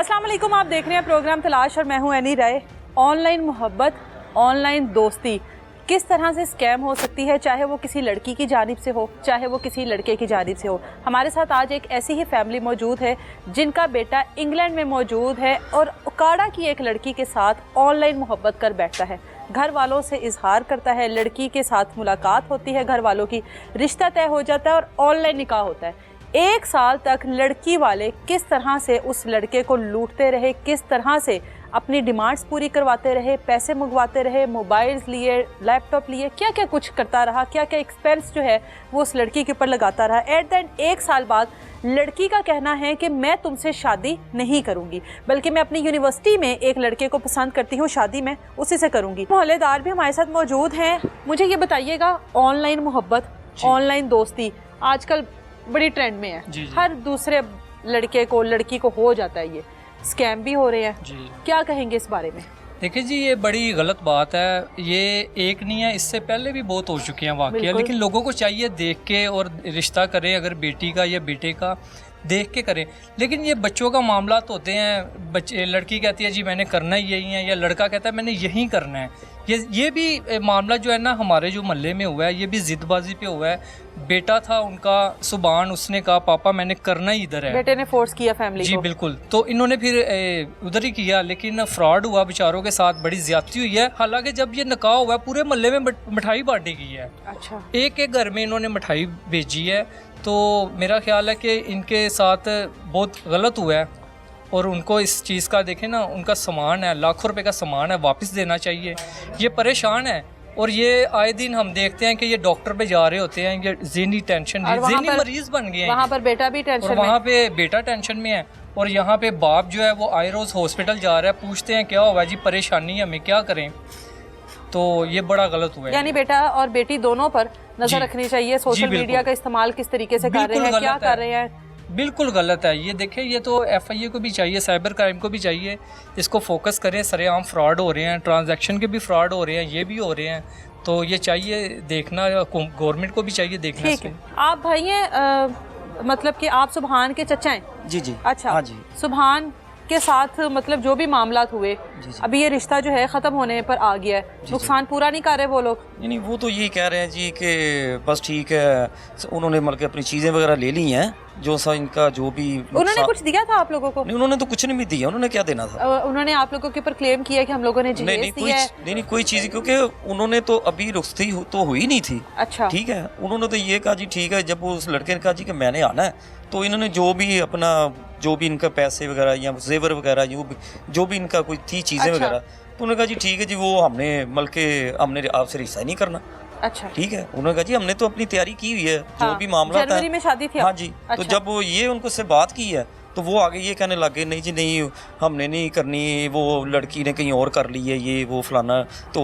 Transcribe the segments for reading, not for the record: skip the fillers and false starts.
अस्सलाम वालेकुम, आप देख रहे हैं प्रोग्राम तलाश और मैं हूं एनी राय। ऑनलाइन मोहब्बत, ऑनलाइन दोस्ती किस तरह से स्कैम हो सकती है, चाहे वो किसी लड़की की जानिब से हो, चाहे वो किसी लड़के की जानिब से हो। हमारे साथ आज एक ऐसी ही फैमिली मौजूद है जिनका बेटा इंग्लैंड में मौजूद है और उकाड़ा की एक लड़की के साथ ऑनलाइन मोहब्बत कर बैठता है। घर वालों से इजहार करता है, लड़की के साथ मुलाकात होती है, घर वालों की रिश्ता तय हो जाता है और ऑनलाइन निकाह होता है। 1 साल तक लड़की वाले किस तरह से उस लड़के को लूटते रहे, किस तरह से अपनी डिमांड्स पूरी करवाते रहे, पैसे मंगवाते रहे, मोबाइल्स लिए, लैपटॉप लिए, क्या क्या कुछ करता रहा, क्या क्या एक्सपेंस जो है वो उस लड़की के ऊपर लगाता रहा। एट द एंड 1 साल बाद लड़की का कहना है कि मैं तुमसे शादी नहीं करूंगी, बल्कि मैं अपनी यूनिवर्सिटी में एक लड़के को पसंद करती हूँ, शादी मैं उसी से करूंगी। मोहल्लेदार भी हमारे साथ मौजूद हैं। मुझे ये बताइएगा, ऑनलाइन मोहब्बत, ऑनलाइन दोस्ती आजकल बड़ी ट्रेंड में है। जी। हर दूसरे लड़के को, लड़की को हो जाता है, ये स्कैम भी हो रहे हैं जी। क्या कहेंगे इस बारे में? देखिए जी, ये बड़ी गलत बात है। ये एक नहीं है, इससे पहले भी बहुत हो चुके हैं वाक़या, लेकिन लोगों को चाहिए देख के और रिश्ता करें, अगर बेटी का या बेटे का देख के करें। लेकिन ये बच्चों का मामला तो होते हैं, बच्चे, लड़की कहती है जी मैंने करना ही यही है, या लड़का कहता है मैंने यही करना है। ये भी मामला जो है ना हमारे जो मोहल्ले में हुआ है, ये भी ज़िदबाजी पे हुआ है। बेटा था उनका, सुभान, उसने कहा पापा मैंने करना ही इधर है। बेटे ने फोर्स किया फैमिली जी को। बिल्कुल, तो इन्होंने फिर उधर ही किया, लेकिन फ्रॉड हुआ बेचारों के साथ, बड़ी ज्यादती हुई है। हालांकि जब ये निकाह हुआ है पूरे मोहल्ले में मिठाई बांटी गई है। अच्छा। एक घर में इन्होंने मिठाई भेजी है, तो मेरा ख्याल है कि इनके साथ बहुत गलत हुआ है और उनको इस चीज़ का देखें ना, उनका सामान है, लाखों रुपए का सामान है, वापस देना चाहिए। ये परेशान है और ये आए दिन हम देखते हैं कि ये डॉक्टर पे जा रहे होते हैं, ये ज़हनी टेंशन, ज़हनी मरीज बन गए हैं। वहाँ पर बेटा भी टेंशन में, वहाँ पे बेटा टेंशन में है और यहाँ पे बाप जो है वो आए रोज़ हॉस्पिटल जा रहा है, पूछते हैं क्या हुआ जी, परेशानी है, हमें क्या करें। तो ये बड़ा गलत हुआ है। यानी बेटा और बेटी दोनों पर नजर रखनी चाहिए। सोशल मीडिया का इस्तेमाल किस तरीके से कर रहे हैं, क्या कर रहे हैं, बिल्कुल गलत है। ये देखें, ये तो FIA को भी चाहिए, साइबर क्राइम को भी चाहिए, इसको फोकस करें। सरेआम फ्रॉड हो रहे हैं, ट्रांजैक्शन के भी फ्रॉड हो रहे हैं, ये भी हो रहे हैं, तो ये चाहिए देखना, गवर्नमेंट को भी चाहिए देखना। ठीक है। आप भाई हैं, मतलब कि आप सुभान के चचा हैं? जी जी। अच्छा। हाँ जी। सुभान के साथ मतलब जो भी मामला हुए, अभी ये रिश्ता जो है ख़त्म होने पर आ गया है, नुकसान पूरा नहीं कर रहे वो लोग? नहीं, वो तो यही कह रहे हैं जी कि बस ठीक है, उन्होंने मतलब अपनी चीज़ें वगैरह ले ली हैं, जो सा इनका जो भी। उन्होंने कुछ दिया था आप लोगों को? नहीं, उन्होंने तो कुछ नहीं भी दिया। उन्होंने क्या देना था? उन्होंने आप लोगों के ऊपर क्लेम किया कि हम लोगों ने नहीं कोई चीज़, क्योंकि उन्होंने तो अभी रुखसती तो हुई नहीं थी। अच्छा। ठीक है, उन्होंने तो ये कहा जी ठीक है। जब उस लड़के ने कहा जी कि मैंने आना है, तो इन्होंने जो भी अपना, जो भी इनका पैसे वगैरह या जेवर वगैरह, जो भी इनका कोई थी चीज़ें वगैरह, तो उन्होंने कहा जी ठीक है जी, वो हमने आपसे रिश्ता नहीं करना। अच्छा। ठीक है, उन्होंने कहा जी हमने तो अपनी तैयारी की हुई है। हाँ, जो भी मामला था, जनवरी में शादी थी। हाँ जी। अच्छा। तो जब ये उनको से बात की है, तो वो आगे ये कहने लगे नहीं जी नहीं, हमने नहीं करनी, वो लड़की ने कहीं और कर ली है, ये वो फलाना, तो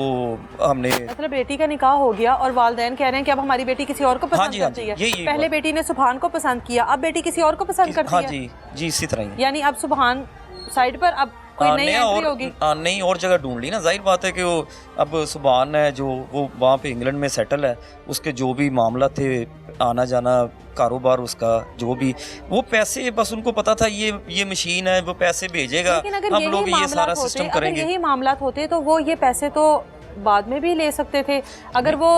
हमने। मतलब बेटी का निकाह हो गया और वालिदैन कह रहे हैं कि अब हमारी बेटी किसी और को पसंद करती है। पहले बेटी ने सुभान को पसंद किया, अब बेटी किसी और को पसंद करती है। हाँ जी जी, इसी तरह ही। यानी अब सुभान साइड पर, अब कोई नई एंट्री होगी, नई और जगह ढूंढ ली ना। जाहिर बात है कि वो अब सुभान है जो वो वहाँ पे इंग्लैंड में सेटल है, उसके जो भी मामला थे, आना जाना, कारोबार उसका, जो भी वो पैसे, बस उनको पता था ये मशीन है, वो पैसे भेजेगा, हम लोग ये सारा सिस्टम करेंगे। यही मामला होते तो वो ये पैसे तो बाद में भी ले सकते थे। अगर वो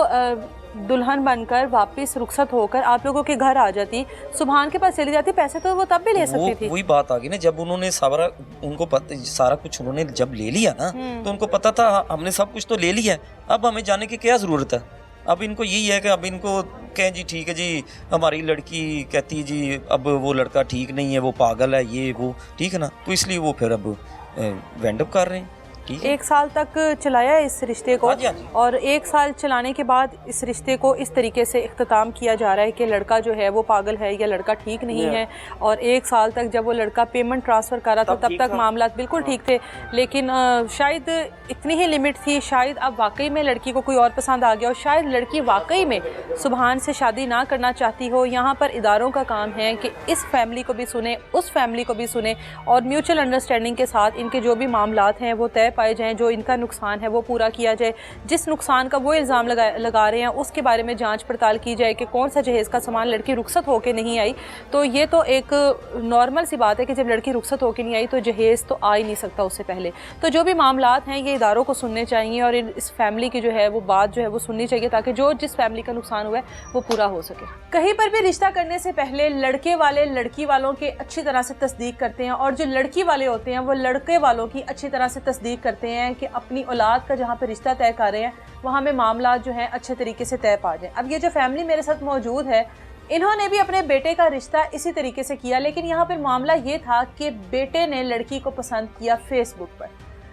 दुल्हन बनकर वापस रुखसत होकर आप लोगों के घर आ जाती, सुभान के पास चली जाती, पैसे तो वो तब भी ले सकती थी। वही बात आ गई ना, जब उन्होंने सारा कुछ उन्होंने जब ले लिया ना, तो उनको पता था हमने सब कुछ तो ले लिया, अब हमें जाने की क्या जरूरत है। अब इनको यही है कि अब इनको कहें जी ठीक है जी, हमारी लड़की कहती है जी अब वो लड़का ठीक नहीं है, वो पागल है, ये वो, ठीक है ना, तो इसलिए वो फिर अब वेंडअप कर रहे हैं। 1 साल तक चलाया इस रिश्ते को। हाँ जी, हाँ जी। और 1 साल चलाने के बाद इस रिश्ते को इस तरीके से इख्तिताम किया जा रहा है कि लड़का जो है वो पागल है या लड़का ठीक नहीं है। और 1 साल तक जब वो लड़का पेमेंट ट्रांसफ़र कर रहा था तब तक मामला बिल्कुल ठीक थे, लेकिन शायद इतनी ही लिमिट थी, शायद अब वाकई में लड़की को कोई और पसंद आ गया और शायद लड़की वाकई में सुभान से शादी ना करना चाहती हो। यहाँ पर इदारों का काम है कि इस फैमिली को भी सुने, उस फैमिली को भी सुने और म्यूचुअल अंडरस्टैंडिंग के साथ इनके जो भी मामलात हैं वो तय पाए जाएं, जो इनका नुकसान है वो पूरा किया जाए, जिस नुकसान का वो इल्ज़ाम लगा रहे हैं उसके बारे में जांच पड़ताल की जाए कि कौन सा जहेज़ का सामान लड़की रुखसत होकर नहीं आई। तो ये तो एक नॉर्मल सी बात है कि जब लड़की रुखसत होकर नहीं आई तो जहेज़ तो आ ही नहीं सकता उससे पहले। तो जो भी मामलात हैं ये इदारों को सुनने चाहिए और इस फैमिली की जो है वो बात जो है वो सुननी चाहिए, ताकि जो जिस फैमिली का नुकसान हुआ है वो पूरा हो सके। कहीं पर भी रिश्ता करने से पहले लड़के वाले लड़की वालों की अच्छी तरह से तस्दीक करते हैं और जो लड़की वाले होते हैं वो लड़के वालों की अच्छी तरह से तस्दीक करते हैं कि अपनी औलाद का जहाँ पर रिश्ता तय कर रहे हैं वहाँ में मामला जो है अच्छे तरीके से तय पा जाए। अब ये जो फैमिली मेरे साथ मौजूद है इन्होंने भी अपने बेटे का रिश्ता इसी तरीके से किया, लेकिन यहाँ पर मामला ये था कि बेटे ने लड़की को पसंद किया फेसबुक पर।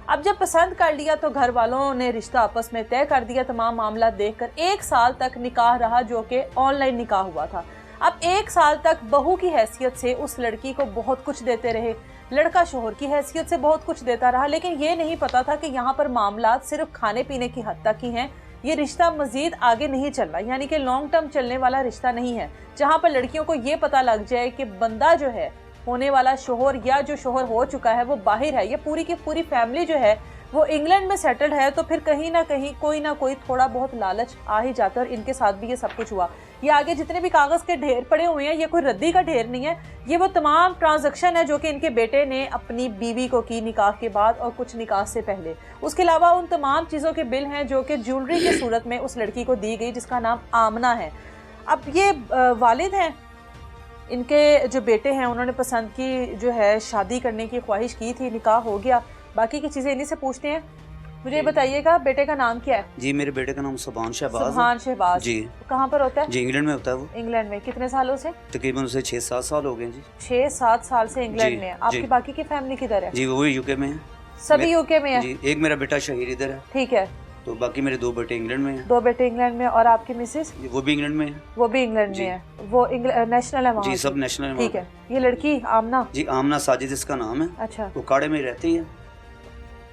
अब जब पसंद कर लिया तो घर वालों ने रिश्ता आपस में तय कर दिया। तमाम मामला देखकर 1 साल तक निकाह रहा, जो कि ऑनलाइन निकाह हुआ था। अब 1 साल तक बहू की हैसियत से उस लड़की को बहुत कुछ देते रहे, लड़का शोहर की हैसियत से बहुत कुछ देता रहा, लेकिन ये नहीं पता था कि यहाँ पर मामला सिर्फ खाने पीने की हद तक ही हैं। ये रिश्ता मजीद आगे नहीं चल रहा, यानी कि लॉन्ग टर्म चलने वाला रिश्ता नहीं है, जहाँ पर लड़कियों को ये पता लग जाए कि बंदा जो है होने वाला शोहर या जो शोहर हो चुका है वो बाहर है, ये पूरी की पूरी फैमिली जो है वो इंग्लैंड में सेटल्ड है। तो फिर कहीं ना कहीं कोई ना कोई थोड़ा बहुत लालच आ ही जाता है और इनके साथ भी ये सब कुछ हुआ। ये आगे जितने भी कागज़ के ढेर पड़े हुए हैं ये कोई रद्दी का ढेर नहीं है, ये वो तमाम ट्रांजैक्शन है जो कि इनके बेटे ने अपनी बीवी को की निकाह के बाद और कुछ निकाह से पहले। उसके अलावा उन तमाम चीज़ों के बिल हैं जो कि ज्वेलरी की सूरत में उस लड़की को दी गई जिसका नाम आमना है। अब ये वालिद हैं, इनके जो बेटे हैं उन्होंने पसंद की जो है शादी करने की ख्वाहिश की थी, निकाह हो गया, बाकी की चीज़ें इन्हीं से पूछते हैं। मुझे बताइएगा बेटे का नाम क्या है? जी मेरे बेटे का नाम सुभान शहबाज है। सुभान शहबाज जी। कहाँ पर होता है? जी इंग्लैंड में होता है वो। इंग्लैंड में कितने सालों से? तकरीबन उसे 6-7 साल हो गए जी। 6-7 साल से इंग्लैंड जी, में है। आपकी जी। बाकी की फैमिली किधर है? जी वो भी यूके में है। सभी यूके में है? जी एक मेरा बेटा शहीर इधर है, ठीक है। तो बाकी मेरे 2 बेटे इंग्लैंड में हैं। 2 बेटे इंग्लैंड में और आपकी मिसेस? वो भी इंग्लैंड में है। वो भी इंग्लैंड में है। वो नेशनल है वहाँ जी की? सब नेशनल है ठीक वहाँ है। ये लड़की आमना? जी आमना साजिद इसका नाम है। अच्छा। वो काड़े में रहती है।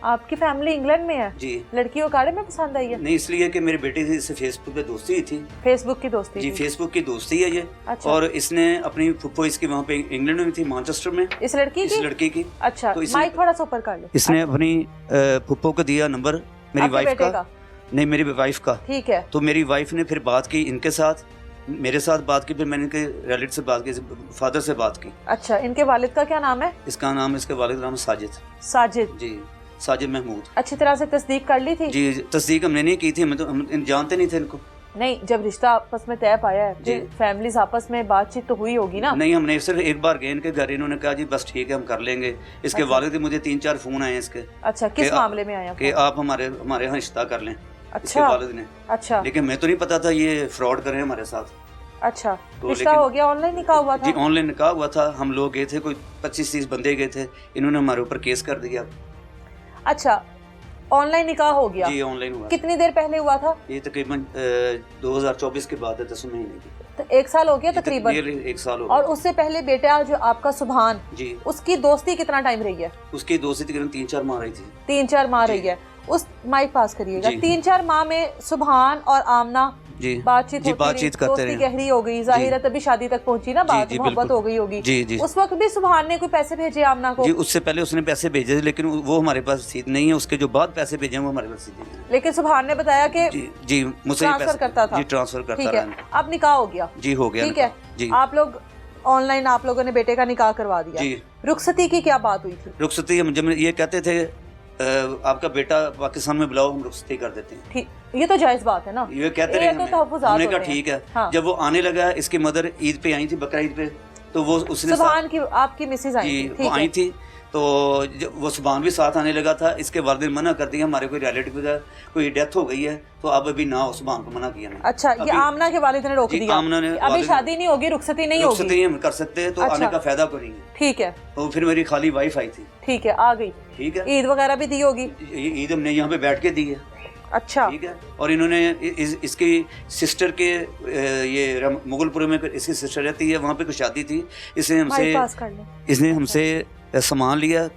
आपकी फैमिली इंग्लैंड में है? जी। लड़की को काड़े में पसंद आई है? नहीं इसलिए कि मेरे बेटे से इससे फेसबुक पे दोस्ती थी। फेसबुक की दोस्ती जी थी? फेसबुक की दोस्ती है ये। अच्छा। और इसने अपनी फुप्पो इसकी वहाँ पे इंग्लैंड में थी, मैनचेस्टर में। इस लड़की की? अच्छा तो इसने- माइक थोड़ा सा ऊपर कर लो। इसने अपनी फुप्पो को दिया नंबर मेरी आपके वाइफ बेटे का। नहीं मेरी वाइफ का। ठीक है। तो मेरी वाइफ ने फिर बात की इनके साथ, मेरे साथ बात की, फिर मैंने इनके रिलेटिव से बात की, फादर से बात की। अच्छा इनके वालिद का क्या नाम है? इसका नाम, इसके वालिद नाम साजिद। साजिद? जी साजिद महमूद। अच्छी तरह से तस्दीक कर ली थी? जी तस्दीक हमने नहीं की थी, हम जानते नहीं थे इनको। नहीं जब रिश्ता आपस में तय पाया है जी। फैमिलीज आपस में बातचीत तो हुई होगी ना? नहीं हमने सिर्फ एक बार गए इनके घर, इन्होंने कहा जी बस ठीक है हम कर लेंगे। इसके अच्छा। वालिद के मुझे 3-4 फोन आए इसके। अच्छा किस मामले में आया? कि आप हमारे यहाँ रिश्ता कर लें। इसके अच्छा। वालिद ने। अच्छा। लेकिन मैं तो नहीं पता था ये फ्रॉड कर रहे हैं हमारे साथ। अच्छा तो रिश्ता लेकिन- हो गया, ऑनलाइन निकाह हुआ था? जी ऑनलाइन निकाह हुआ था। हम लोग गए थे, कोई 25-30 बंदे गए थे, इन्होंने हमारे ऊपर केस कर दिया। अच्छा ऑनलाइन निकाह हो गया? जी ऑनलाइन हुआ। कितनी देर पहले हुआ था? ये तकरीबन 2024 के बाद है, 10 महीने की। तो 1 साल हो गया तकरीबन? 1 साल हो और गया। उससे पहले बेटा जो आपका सुभान, जी उसकी दोस्ती कितना टाइम रही है? उसकी दोस्ती तकरीबन 3-4 माह रही थी। 3-4 माह जी। रही है। उस माइक पास करिएगा। जी। 3-4 माह में सुभान और आमना जी बातचीत जी होती बातचीत रही, करते दोस्ती रहे। गहरी हो गई, जाहिर है तभी शादी तक पहुंची ना बात, जी, मोहब्बत बिल्कुल। हो गई होगी। जी जी उस वक्त भी सुभान ने कोई पैसे भेजे आमना को? जी उससे पहले उसने पैसे भेजे थे, लेकिन वो हमारे पास रसीद नहीं है। उसके जो बाद पैसे भेजे हैं वो हमारे पास रसीद नहीं है। लेकिन सुभान ने बताया कि जी जी मुझसे ये ट्रांसफर पैसे करता था? जी ट्रांसफर करता ठीक है। रहा। अब निकाह हो गया? जी हो गया ठीक है। निकाह। जी आप लोग ऑनलाइन आप लोगों ने बेटे का निकाह करवा दिया। जी। रुखसती की क्या बात हुई थी? रुखसती हम जब ये कहते थे आपका बेटा पाकिस्तान में बुलाओ, हम रुखसती कर देते हैं। ठीक, ये तो जायज बात है ना? ये कहते ये रहे तो हमें। तहफ़्फ़ुज़ात हमने कहा होते हैं। ठीक है। हाँ। जब वो आने लगा, इसकी मदर ईद पे आई थी, बकरा ईद पे, तो वो उसने सुभान की आपकी मिसेज आई जी थी? वो ठीक आई है। थी, तो वो सुभान भी साथ आने लगा था। इसके वालिद ने मना कर दिया, हमारे कोई रिलेटिव का कोई डेथ हो गई है, तो अब अभी ना हो, सुभान को मना किया। अच्छा ये आमना के वालिद ने रोक जी, दिया? आमना ने- अभी वालिद- शादी नहीं होगी, रुखसती नहीं होगी? रुखसती हम कर सकते हैं, तो अच्छा। आने का फायदा करेंगे। ठीक है। तो फिर मेरी खाली वाइफ आई थी। ठीक है आ गई। ठीक है। ईद वगैरह भी दी होगी? ये ईद हमने यहाँ पे बैठ के दी है। अच्छा। ठीक है। और इन्होंने इसकी सिस्टर के ये मुगलपुर में इसकी सिस्टर रहती है, वहाँ पे कुछ शादी थी। इसने माइक पास कर ले। इसने हमसे सामान लिया,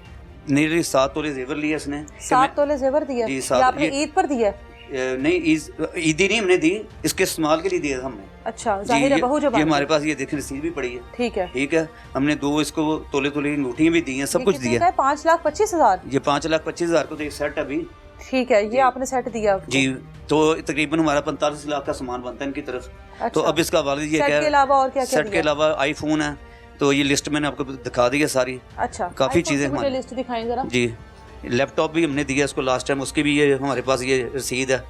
नियरली 7 तोले जेवर लिया इसने। 7 तोले जेवर दिए? जी, ये 7 आपने ईद पर दिया? नहीं ईदी नहीं हमने दी, इसके इस्तेमाल के लिए दिया था हमने। अच्छा, जी, जाहिर है बहू जो ये हमारे पास ये देखें रसीद भी पड़ी है। ठीक है, ठीक है, हमने 2 इसको तोले की अंगूठियाँ भी दी हैं, सब कुछ दिया है। 5,25,000। ये 5,25,000 को तो एक सेट अभी। ठीक है, ये आपने सेट दिया जी, तो तकरीबन हमारा 45 लाख का सामान बनता है इनकी तरफ। अच्छा। तो अब इसका वालिद ये सेट कह के अलावा और क्या क्या सेट के अलावा आईफोन है, तो ये लिस्ट मैंने आपको दिखा दी है सारी। अच्छा, काफ़ी iPhone चीज़ें की मुझे हमारी। लिस्ट दिखाएं जरा। जी, लैपटॉप भी हमने दिया इसको लास्ट टाइम, उसकी भी ये हमारे पास ये रसीद है।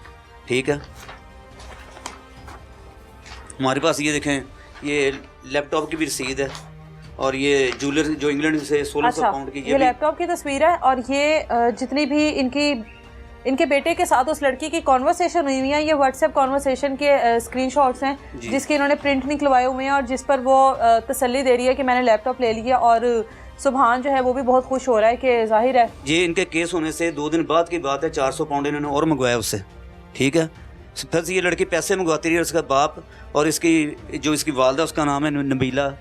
ठीक है, हमारे पास ये देखें, ये लैपटॉप की भी रसीद है, और ये जूलर जो इंग्लैंड से 1600 अच्छा, पाउंड की ये लैपटॉप की तस्वीर है, और ये जितनी भी इनके बेटे के साथ उस लड़की की कॉन्वर्सेशन हुई हुई है, ये व्हाट्सएप कॉन्वर्सेशन के स्क्रीनशॉट्स हैं जिसके इन्होंने प्रिंट निकलवाए हुए हैं, और जिस पर वो तसल्ली दे रही है कि मैंने लैपटॉप ले लिया, और सुभान जो है वो भी बहुत खुश हो रहा है कि जाहिर है। ये इनके केस होने से 2 दिन बाद की बात है, 400 पाउंड इन्होंने और मंगवाया उससे। ठीक है, फिर से ये लड़की पैसे मंगवाती रही, और उसका बाप और इसकी जो इसकी वालदा, उसका नाम है नबीला।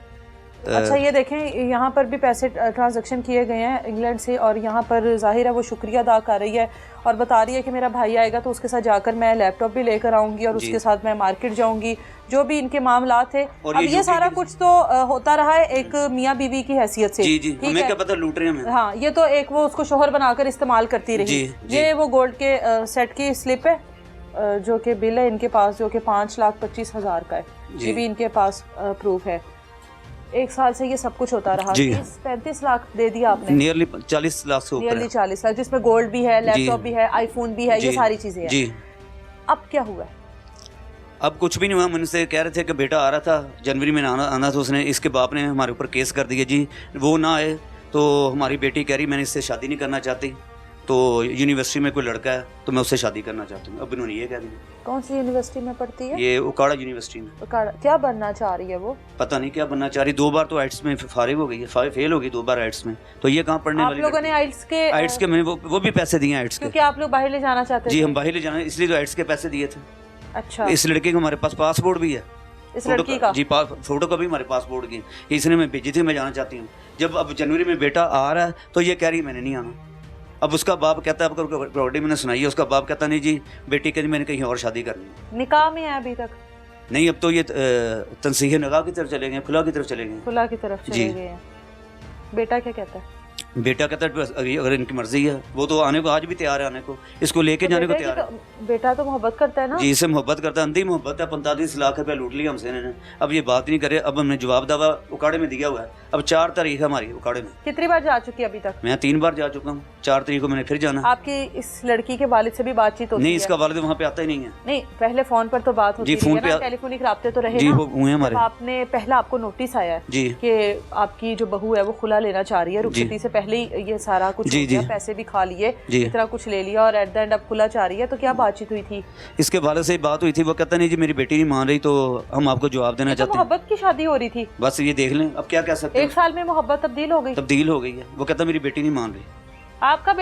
अच्छा, ये देखें, यहाँ पर भी पैसे ट्रांजैक्शन किए गए हैं इंग्लैंड से, और यहाँ पर जाहिर है वो शुक्रिया अदा कर रही है और बता रही है कि मेरा भाई आएगा तो उसके साथ जाकर मैं लैपटॉप भी लेकर आऊँगी, और उसके साथ मैं मार्केट जाऊँगी, जो भी इनके मामला थे। अब ये सारा कुछ तो होता रहा है एक मियाँ बीवी की हैसियत से। जी जी, हमें क्या पता लूट रहे हैं हमें। हाँ, ये तो एक वो उसको शोहर बनाकर इस्तेमाल करती रही। ये वो गोल्ड के सेट की स्लिप है, जो कि बिल है इनके पास, जो कि 5,25,000 का है। ये भी इनके पास प्रूफ है। 1 साल से ये सब कुछ होता रहा। 35 लाख दे दिया आपने, नियरली 40 लाख से ऊपर, नियरली 40 लाख, जिसमें गोल्ड भी है, लैपटॉप भी है, आईफोन भी है, ये सारी चीजें हैं। जी, अब क्या हुआ? अब कुछ भी नहीं हुआ। मुझसे कह रहे थे कि बेटा आ रहा था जनवरी में आना था, उसने इसके बाप ने हमारे ऊपर केस कर दिया जी, वो ना आए तो हमारी बेटी कह रही मैंने इससे शादी नहीं करना चाहती, तो यूनिवर्सिटी में कोई लड़का है तो मैं उससे शादी करना चाहती हूँ। अब इन्होंने ये कह दिया। कौन सी यूनिवर्सिटी में पढ़ती है? ये उकाड़ा यूनिवर्सिटी में। उकाड़ा, क्या बनना चाह रही है वो? पता नहीं क्या बनना चाह रही। 2 बार तो आइट्स में फारिग हो गई है, फेल हो गई 2 बार आइट्स में, तो ये कहाँ पढ़ने वाली? आप लोगों ने आइट्स के मैंने वो भी पैसे दिए आइट्स के, क्योंकि आप लोग बाहर ले जाना चाहते थे। जी, हम बाहर ले जाना, इसलिए तो आइट्स के पैसे दिए थे। अच्छा, इस लड़के को हमारे पास पासपोर्ट भी है, इस लड़की का? जी, फोटो का भी हमारे पासपोर्ट की, इसने मैं भेजी थी, मैं जाना चाहती हूँ। जब अब जनवरी में बेटा आ रहा है तो ये कह रही मैंने नहीं आना। अब उसका बाप कहता है, आपको प्रॉपर्टी मैंने सुनाई है, उसका बाप कहता नहीं जी बेटी कहती मैंने कहीं और शादी करनी है। निकाह में है अभी तक? नहीं, अब तो ये तनसीह निकाह की तरफ चले गए, खुला की तरफ चले गए। खुला की तरफ चले गए हैं। बेटा क्या कहता है? बेटा कहता है अगर इनकी मर्जी है, वो तो आने को आज भी तैयार है, आने को, इसको लेके जाने को तैयार है। बेटा तो मोहब्बत करता है ना? जी, इससे मोहब्बत करता है, अंधी मोहब्बत है। 45 लाख रुपया लूट लिया हमसे इन्होंने। अब ये बात नहीं करे। अब हमने जवाब दावा उकाड़े में दिया हुआ है। अब 4 तारीख है हमारी उकाड़े में। कितनी बार जा चुकी है अभी तक? मैं 3 बार जा चुका हूँ, 4 तारीख को मैंने फिर जाना। आपकी इस लड़की के वालिद से भी बातचीत होती है? नहीं, इसका वालिद वहाँ पे आता ही नहीं है। नहीं, पहले फोन पर तो बात होती फोन पे टेलीफोनिक राब्ते तो रहे जी, ना? वो हुए हमारे। आपने पहला आपको नोटिस आया जी कि आपकी जो बहू है वो खुला लेना चाह रही है, रुखसती से पहले ही ये सारा कुछ हो गया, पैसे भी खा लिए, इतना कुछ ले लिया, और एट द एंड अब खुला चाह रही है। तो क्या बातचीत हुई थी? इसके वालिद से बात हुई थी, वो कहता नहीं जी मेरी बेटी नहीं मान रही, तो हम आपको जवाब देना चाहते हैं। मोहब्बत की शादी हो रही थी, बस ये देख लें, अब क्या कह सकते हैं। 1 साल में मोहब्बत तब्दील हो गई? तब्दील हो गई है। वो कहता मेरी बेटी नहीं मान रही। आपके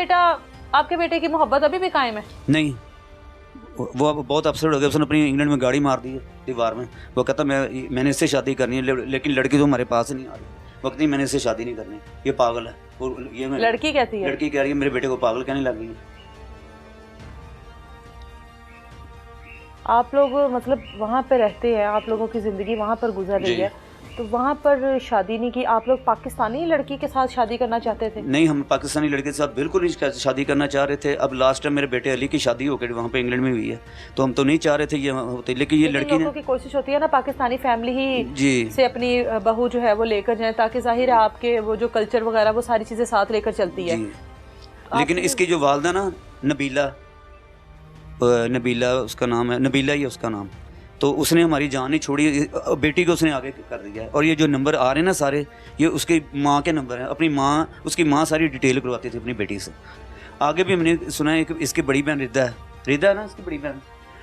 बेटे की मोहब्बत अभी भी कायम है? नहीं, वो अब बहुत अपसेट हो गया, उसने अपनी इंग्लैंड में गाड़ी मार दी है दीवार में। वो कहता मैंने इससे शादी करनी है, लेकिन लड़की तो हमारे पास नहीं आ रही। वक्त नहीं, मैंने इससे शादी नहीं करनी, ये पागल है। और ये लड़की कहती है? लड़की कह रही है मेरे बेटे को पागल कहने लगी है। आप लोग मतलब वहाँ पे रहते हैं, आप लोगों की ज़िंदगी वहाँ पर गुजर रही है, तो वहाँ पर शादी नहीं की। आप लोग पाकिस्तानी लड़की के साथ शादी करना चाहते थे? नहीं, हम पाकिस्तानी लड़के के साथ बिल्कुल नहीं शादी करना चाह रहे थे। अब लास्ट टाइम मेरे बेटे अली की शादी हो गई वहाँ पे इंग्लैंड में हुई है, तो हम तो नहीं चाह रहे थे ये होते, लेकिन ये लड़की ने की कोशिश होती है ना पाकिस्तानी फैमिली ही से अपनी बहू जो है वो लेकर जाए, ताकि जाहिर है आपके वो जो कल्चर वगैरह वो सारी चीज़ें साथ लेकर चलती है। लेकिन इसकी जो वालदा ना नबीला उसका नाम है, नबीला ही उसका नाम, तो उसने हमारी जान नहीं छोड़ी, बेटी को उसने आगे कर दिया है। और ये जो नंबर आ रहे हैं ना सारे, ये उसकी माँ के नंबर हैं। अपनी माँ, उसकी माँ सारी डिटेल करवाती थी अपनी बेटी से। आगे भी हमने सुना है कि इसकी बड़ी बहन रिदा है ना, इसकी बड़ी बहन,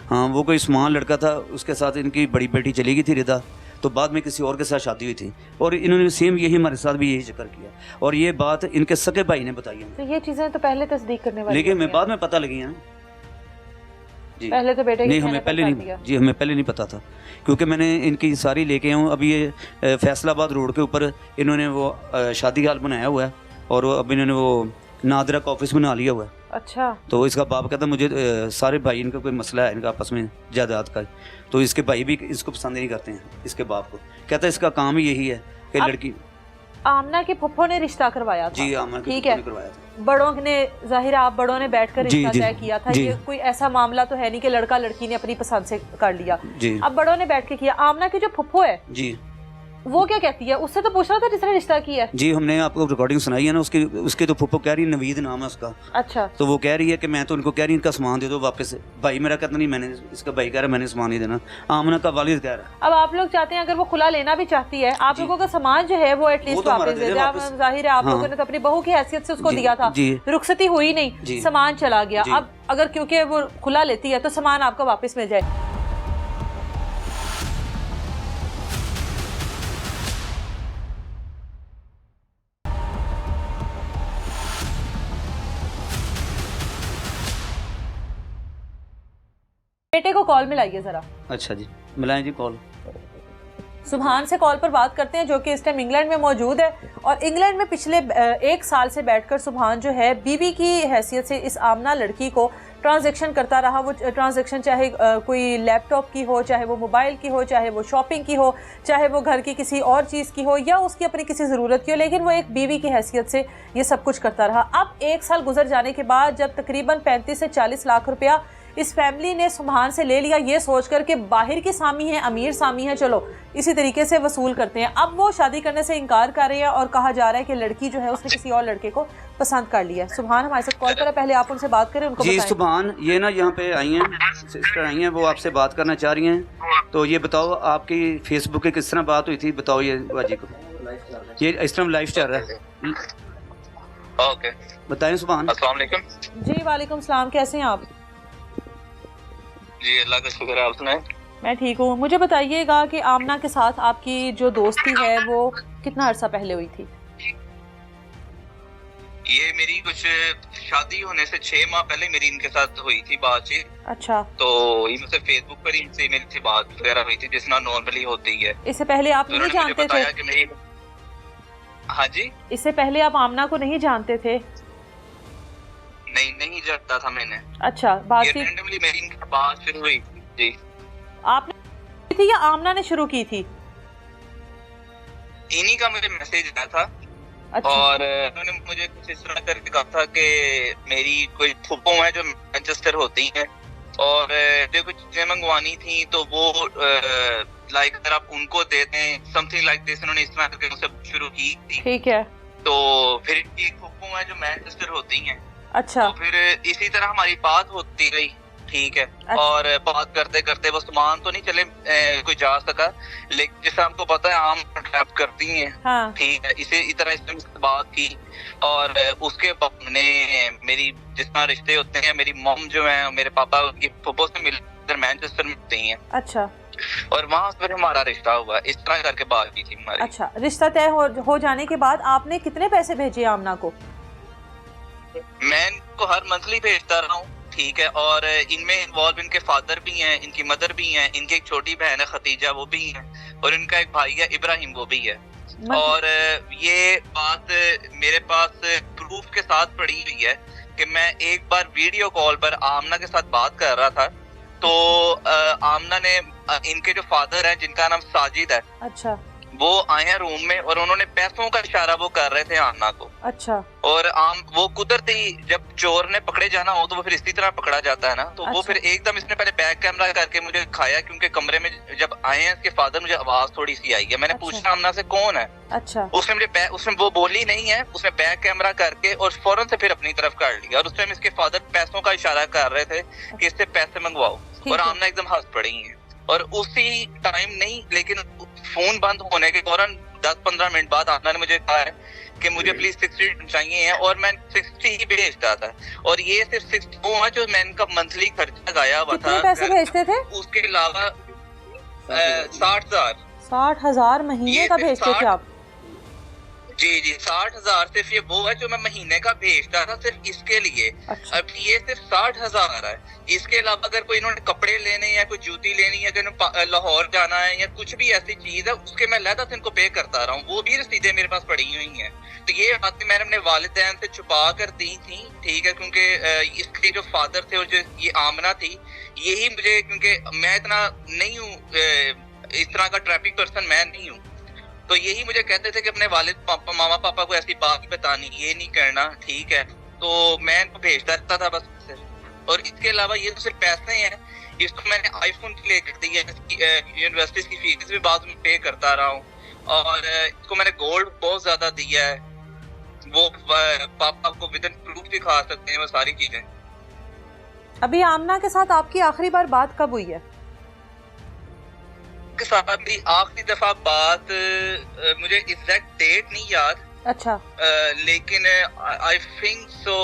हाँ, वो कोई स्मार्ट लड़का था, उसके साथ इनकी बड़ी बेटी चली गई थी रिदा, तो बाद में किसी और के साथ शादी हुई थी, और इन्होंने सेम यही हमारे साथ भी यही जिक्र किया, और ये बात इनके सगे भाई ने बताई है। तो ये चीज़ें तो पहले तस्दीक करने वाली, लेकिन मैं बाद में पता लगी है जी। पहले तो बेटे नहीं, हमें पहले नहीं जी, हमें पहले नहीं पता था, क्योंकि मैंने इनकी सारी लेके आऊँ। अभी ये फैसलाबाद रोड के ऊपर इन्होंने वो शादी हाल बनाया हुआ है, और अब इन्होंने वो नादरा का ऑफिस बना लिया हुआ है। अच्छा। तो इसका बाप कहता मुझे सारे भाई इनका कोई मसला है इनका आपस में जायदाद का, तो इसके भाई भी इसको पसंद नहीं करते हैं, इसके बाप को। कहता है इसका काम ही यही है कि लड़की। आमना के फुफ्फो ने रिश्ता करवाया था। जी, आमना के ठीक फुफ्फो है, ने करवाया था। बड़ों ने जाहिर है आप बड़ों ने बैठकर जी, रिश्ता जी, तय किया था। जी। ये कोई ऐसा मामला तो है नहीं कि लड़का लड़की ने अपनी पसंद से कर लिया। जी। अब बड़ों ने बैठ के किया। आमना की जो फुफ्फो है जी, वो क्या कहती है? उससे तो पूछ रहा था जिसने रिश्ता किया है। जी, हमने आपको रिकॉर्डिंग सुनाई है ना, उसके तो फुप्पो कह रही है, नवीद नाम है उसका। अच्छा। तो वो कह रही है कि मैं तो उनको कह रही हूं इनका सामान दे दो वापस। भाई मेरा कहता नहीं, मैंने, इसका भाई कह रहा है मैंने सामान नहीं देना। आमना का वालिद कह रहा है। अब आप लोग चाहते हैं अगर वो खुला लेना भी चाहती है, आप लोगों का सामान जो है वो एटलीस्ट तो हमारा वापस दे दे दे दे। वापस। जाहिर है आप हाँ। लोगों ने तो अपनी बहू की हैसियत से उसको जी, दिया था, जी। रुखसती हुई नहीं, जी। सामान चला गया। जी। अब अगर क्योंकि वो खुला लेती है तो सामान आपका वापस मिल जाए। बेटे को कॉल मिलाइए जरा। अच्छा जी, मिलाएं जी कॉल। सुभान से कॉल पर बात करते हैं, जो कि इस टाइम इंग्लैंड में मौजूद है। और इंग्लैंड में पिछले 1 साल से बैठकर सुभान जो है बीवी की हैसियत से इस आमना लड़की को ट्रांजैक्शन करता रहा। वो ट्रांजैक्शन चाहे कोई लैपटॉप की हो, चाहे वो मोबाइल की हो, चाहे वो शॉपिंग की हो, चाहे वो घर की किसी और चीज़ की हो, या उसकी अपनी किसी ज़रूरत की हो, लेकिन वो एक बीवी की हैसियत से ये सब कुछ करता रहा। अब 1 साल गुजर जाने के बाद जब तकरीबन 35 से 40 लाख रुपया इस फैमिली ने सुभान से ले लिया, ये सोचकर कि बाहर की सामी है, अमीर सामी है, चलो इसी तरीके से वसूल करते हैं। अब वो शादी करने से इनकार कर रहे हैं और कहा जा रहा है कि लड़की जो है उसने किसी और लड़के को पसंद कर लिया है। सुभान हमारे साथ कॉल पर है, पहले आप उनसे बात करें, उनको जी बताएं। सुभान, ये ना यहाँ पे आई हैं, सिस्टर आई हैं, वो आपसे बात करना चाह रही हैं। तो ये बताओ आपकी फेसबुक पे किस तरह बात हुई थी, बताओ ये बाजी को। ये इस तरह लाइव चल रहा है। ओके, बताएं सुभान। अस्सलाम वालेकुम। जी वालेकुम सलाम, कैसे हैं आप? जी अल्लाह का शुक्र है, आप सुनाएं। मैं ठीक हूँ। मुझे बताइएगा कि आमना के साथ आपकी जो दोस्ती है वो कितना अरसा पहले हुई थी? ये मेरी कुछ शादी होने से 6 माह पहले मेरी इनके साथ हुई थी बातचीत। अच्छा। तो ये मुझसे फेसबुक पर ही इनसे मेरी बात वगैरह हुई थी, जिसना नॉर्मली होती है। इससे पहले आप तो नहीं उन्होंने मुझे जानते बताया थे? कि मेरी, हाँ जी, इससे पहले आप आमना को नहीं जानते थे? नहीं जानता था मैंने। अच्छा, ये बातचीत रैंडमली मेरी इनकी बात शुरू हुई जी। आपने की थी या आमना ने शुरू की थी? इन्हीं का मुझे मैसेज आया था। अच्छा। और उन्होंने मुझे कुछ इस तरह करके कहा था कि मेरी कोई फुप्पो है जो मैनचेस्टर होती हैं, और जो कुछ चीजें मंगवानी थी तो वो लाइक अगर आप उनको दे दें, समथिंग लाइक दिस, उन्होंने इस तरह करके मुझसे शुरू की थी। ठीक है। तो फिर इनकी एक फुप्पो है जो मैनचेस्टर होती हैं। अच्छा। तो फिर इसी तरह हमारी बात होती रही, ठीक है। अच्छा। और बात करते करते वो सामान तो नहीं चले कोई जा सका, लेकिन जैसे आपको पता है आम ट्रैप करती हैं, हाँ। ठीक है। इसे इस तरह इससे बात की, और उसके बाद मैंने मेरी जिस तरह रिश्ते होते हैं, मेरी मॉम जो है मेरे पापा उनकी फुप्पो से मिलकर मैनचेस्टर में होती हैं, अच्छा। और वहां से फिर हमारा रिश्ता हुआ। इस तरह करके बात की थी हमारी। अच्छा, रिश्ता तय हो जाने के बाद आपने कितने पैसे भेजे आमना को? मैं इनको हर मंथली भेजता रहा हूँ, ठीक है। और इनमें इन्वॉल्व इनके फादर भी हैं, इनकी मदर भी हैं, इनकी एक छोटी बहन है खतीजा, वो भी है, और इनका एक भाई है इब्राहिम, वो भी है। और ये बात मेरे पास प्रूफ के साथ पड़ी हुई है कि मैं एक बार वीडियो कॉल पर आमना के साथ बात कर रहा था, तो आमना ने इनके जो फादर हैं जिनका नाम साजिद है, अच्छा। वो आए हैं रूम में, और उन्होंने पैसों का इशारा वो कर रहे थे आमना को। अच्छा। और वो कुदरती जब चोर ने पकड़े जाना हो तो वो फिर इसी तरह पकड़ा जाता है ना, तो अच्छा। वो फिर एकदम इसने पहले बैक कैमरा करके मुझे खाया, क्योंकि कमरे में जब आए हैं इसके फादर, मुझे आवाज थोड़ी सी आई है। मैंने अच्छा। पूछा आमना से कौन है, अच्छा। उसने वो बोली नहीं है, उसने बैक कैमरा करके और फौरन से फिर अपनी तरफ कर लिया, और उस टाइम इसके फादर पैसों का इशारा कर रहे थे कि इससे पैसे मंगवाओ, ठीक और है। आमना एकदम हंस पड़ी है। और उसी टाइम नहीं, लेकिन फोन बंद होने के फौरन 10-15 मिनट बाद आमना ने मुझे कहा है कि मुझे प्लीज 60 चाहिए है, और मैं 60 ही भेजता था। और ये सिर्फ 60 वो है जो मैं इनका मंथली खर्चा गाया हुआ था। कितने पैसे भेजते थे? उसके अलावा 60,000 60,000 महीने ये का सिर्फ भेजते थे 60 आप? जी जी, 60,000 सिर्फ ये वो है जो मैं महीने का भेजता था सिर्फ इसके लिए। अच्छा। अब ये सिर्फ 60,000 है। इसके अलावा अगर कोई इन्होंने कपड़े लेने या कोई जूती लेनी है, अगर लाहौर जाना है या कुछ भी ऐसी चीज है, उसके मैं लहदा से इनको पे करता रहा हूँ, वो भी रसीदें मेरे पास पड़ी हुई हैं। तो ये बातें मैंने अपने वालिदैन से छुपा कर दी थी, ठीक है, क्योंकि इसके जो फादर थे और जो ये आमना थी, यही मुझे, क्योंकि मैं इतना नहीं हूँ, इस तरह का ट्रैफिक पर्सन मैं नहीं हूँ, तो यही मुझे कहते थे कि अपने वालिद पापा मामा पापा को ऐसी बात बतानी, ये नहीं करना, ठीक है। तो मैं इनको भेजता रहता था बस सिर्फ। और इसके अलावा ये तो सिर्फ पैसे हैं, इसको मैंने आईफोन के लिए कर दिया, यूनिवर्सिटी की फीस भी बाद में पे करता रहा हूँ, और इसको मैंने गोल्ड बहुत ज्यादा दिया है, वो पापा को विद इन प्रूफ दिखा सकते हैं वो सारी चीजें। अभी आमना के साथ आपकी आखिरी बार बात कब हुई है? के साथ भी आखिरी दफा बात मुझे एग्जैक्ट डेट नहीं याद। अच्छा। लेकिन आई थिंक सो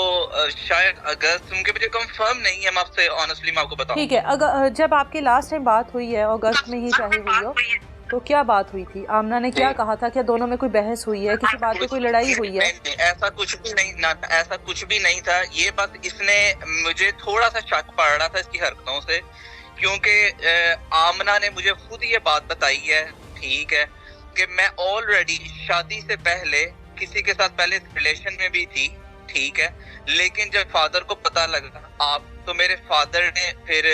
शायद अगस्त, क्योंकि मुझे कंफर्म नहीं है, मैं आपसे ऑनेस्टली मैं आपको बताऊं। ठीक है, अगर जब आपकी लास्ट टाइम बात हुई है अगस्त में ही चाहे हुई हो, तो क्या बात हुई थी? आमना ने क्या कहा था? क्या दोनों में कोई बहस हुई है? किसी बात पे कोई लड़ाई हुई है? नहीं, ऐसा कुछ भी नहीं ना, ऐसा कुछ भी नहीं था। ये बस इसने मुझे थोड़ा सा शक पड़ रहा था इसकी हरकतों से, क्योंकि आमना ने मुझे खुद ये बात बताई है, ठीक है, कि मैं ऑलरेडी शादी से पहले किसी के साथ पहले रिलेशन में भी थी, ठीक है, लेकिन जब फादर को पता लगा आप, तो मेरे फादर ने फिर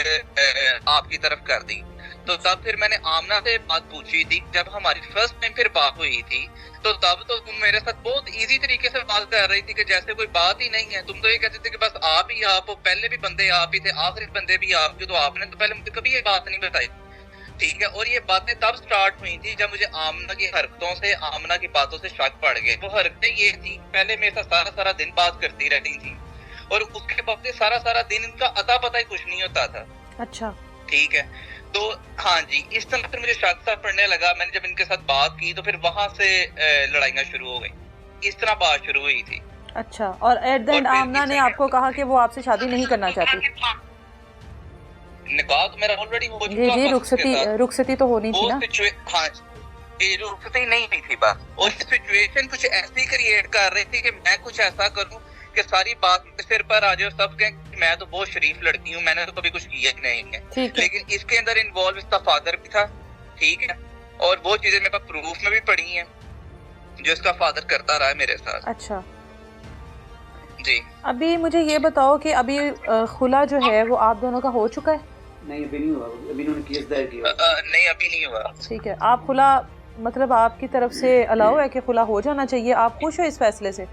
आपकी तरफ कर दी। तो तब फिर मैंने आमना से बात पूछी थी, जब हमारी फर्स्ट टाइम फिर बात हुई थी, तो तब तो तुम मेरे साथ बहुत इजी तरीके से बात कर रही थी कि जैसे कोई बात ही नहीं है। तुम तो ये कहते थे कि बस आप ही आप हो, पहले भी बंदे आप ही थे, आखिरी बंदे भी आप थे, तो आपने तो पहले मुझे कभी ये बात नहीं बताई, ठीक है। और ये बातें तब स्टार्ट हुई थी जब मुझे आमना की हरकतों से, आमना की बातों से शक पड़ गए। वो हरकतें ये थी, पहले मेरे साथ सारा सारा दिन बात करती रहती थी, और उसके बाद सारा सारा दिन इनका अता पता ही कुछ नहीं होता था। अच्छा, ठीक है। तो हाँ जी, इस तरह फिर मुझे शक सा पड़ने लगा। मैंने जब इनके साथ बात की तो फिर वहां से लड़ाइयां शुरू हो गई, इस तरह बात शुरू हुई थी। अच्छा। और एट द एंड आमना ने आपको कहा कि वो आपसे शादी नहीं करना चाहती? निकाह तो मेरा ऑलरेडी हो चुका। जी, रुखसती तो होनी थी ना? हाँ, ये रुखसती नहीं हुई थी बात, और सिचुएशन कुछ ऐसी क्रिएट कर रही थी कि मैं कुछ ऐसा करूं कि सारी बात सिर पर आ जाए और सब कहें कि मैं तो बहुत शरीफ लड़की हूँ, मैंने तो कभी कुछ किया ही नहीं है। लेकिन इसके अंदर इन्वॉल्व इसका फादर भी था, ठीक है, और वो चीजें मेरे पास प्रूफ में भी पड़ी हैं जो इसका फादर करता रहा है मेरे साथ। अच्छा जी। अभी मुझे ये बताओ कि अभी खुला जो है वो आप दोनों का हो चुका है? नहीं, अभी नहीं हुआ, अभी इन्होंने केस दायर किया। नहीं, अभी नहीं हुआ। ठीक है, आप खुला, मतलब आपकी तरफ से अलाउ है कि खुला हो जाना चाहिए? आप खुश हो इस फैसले से?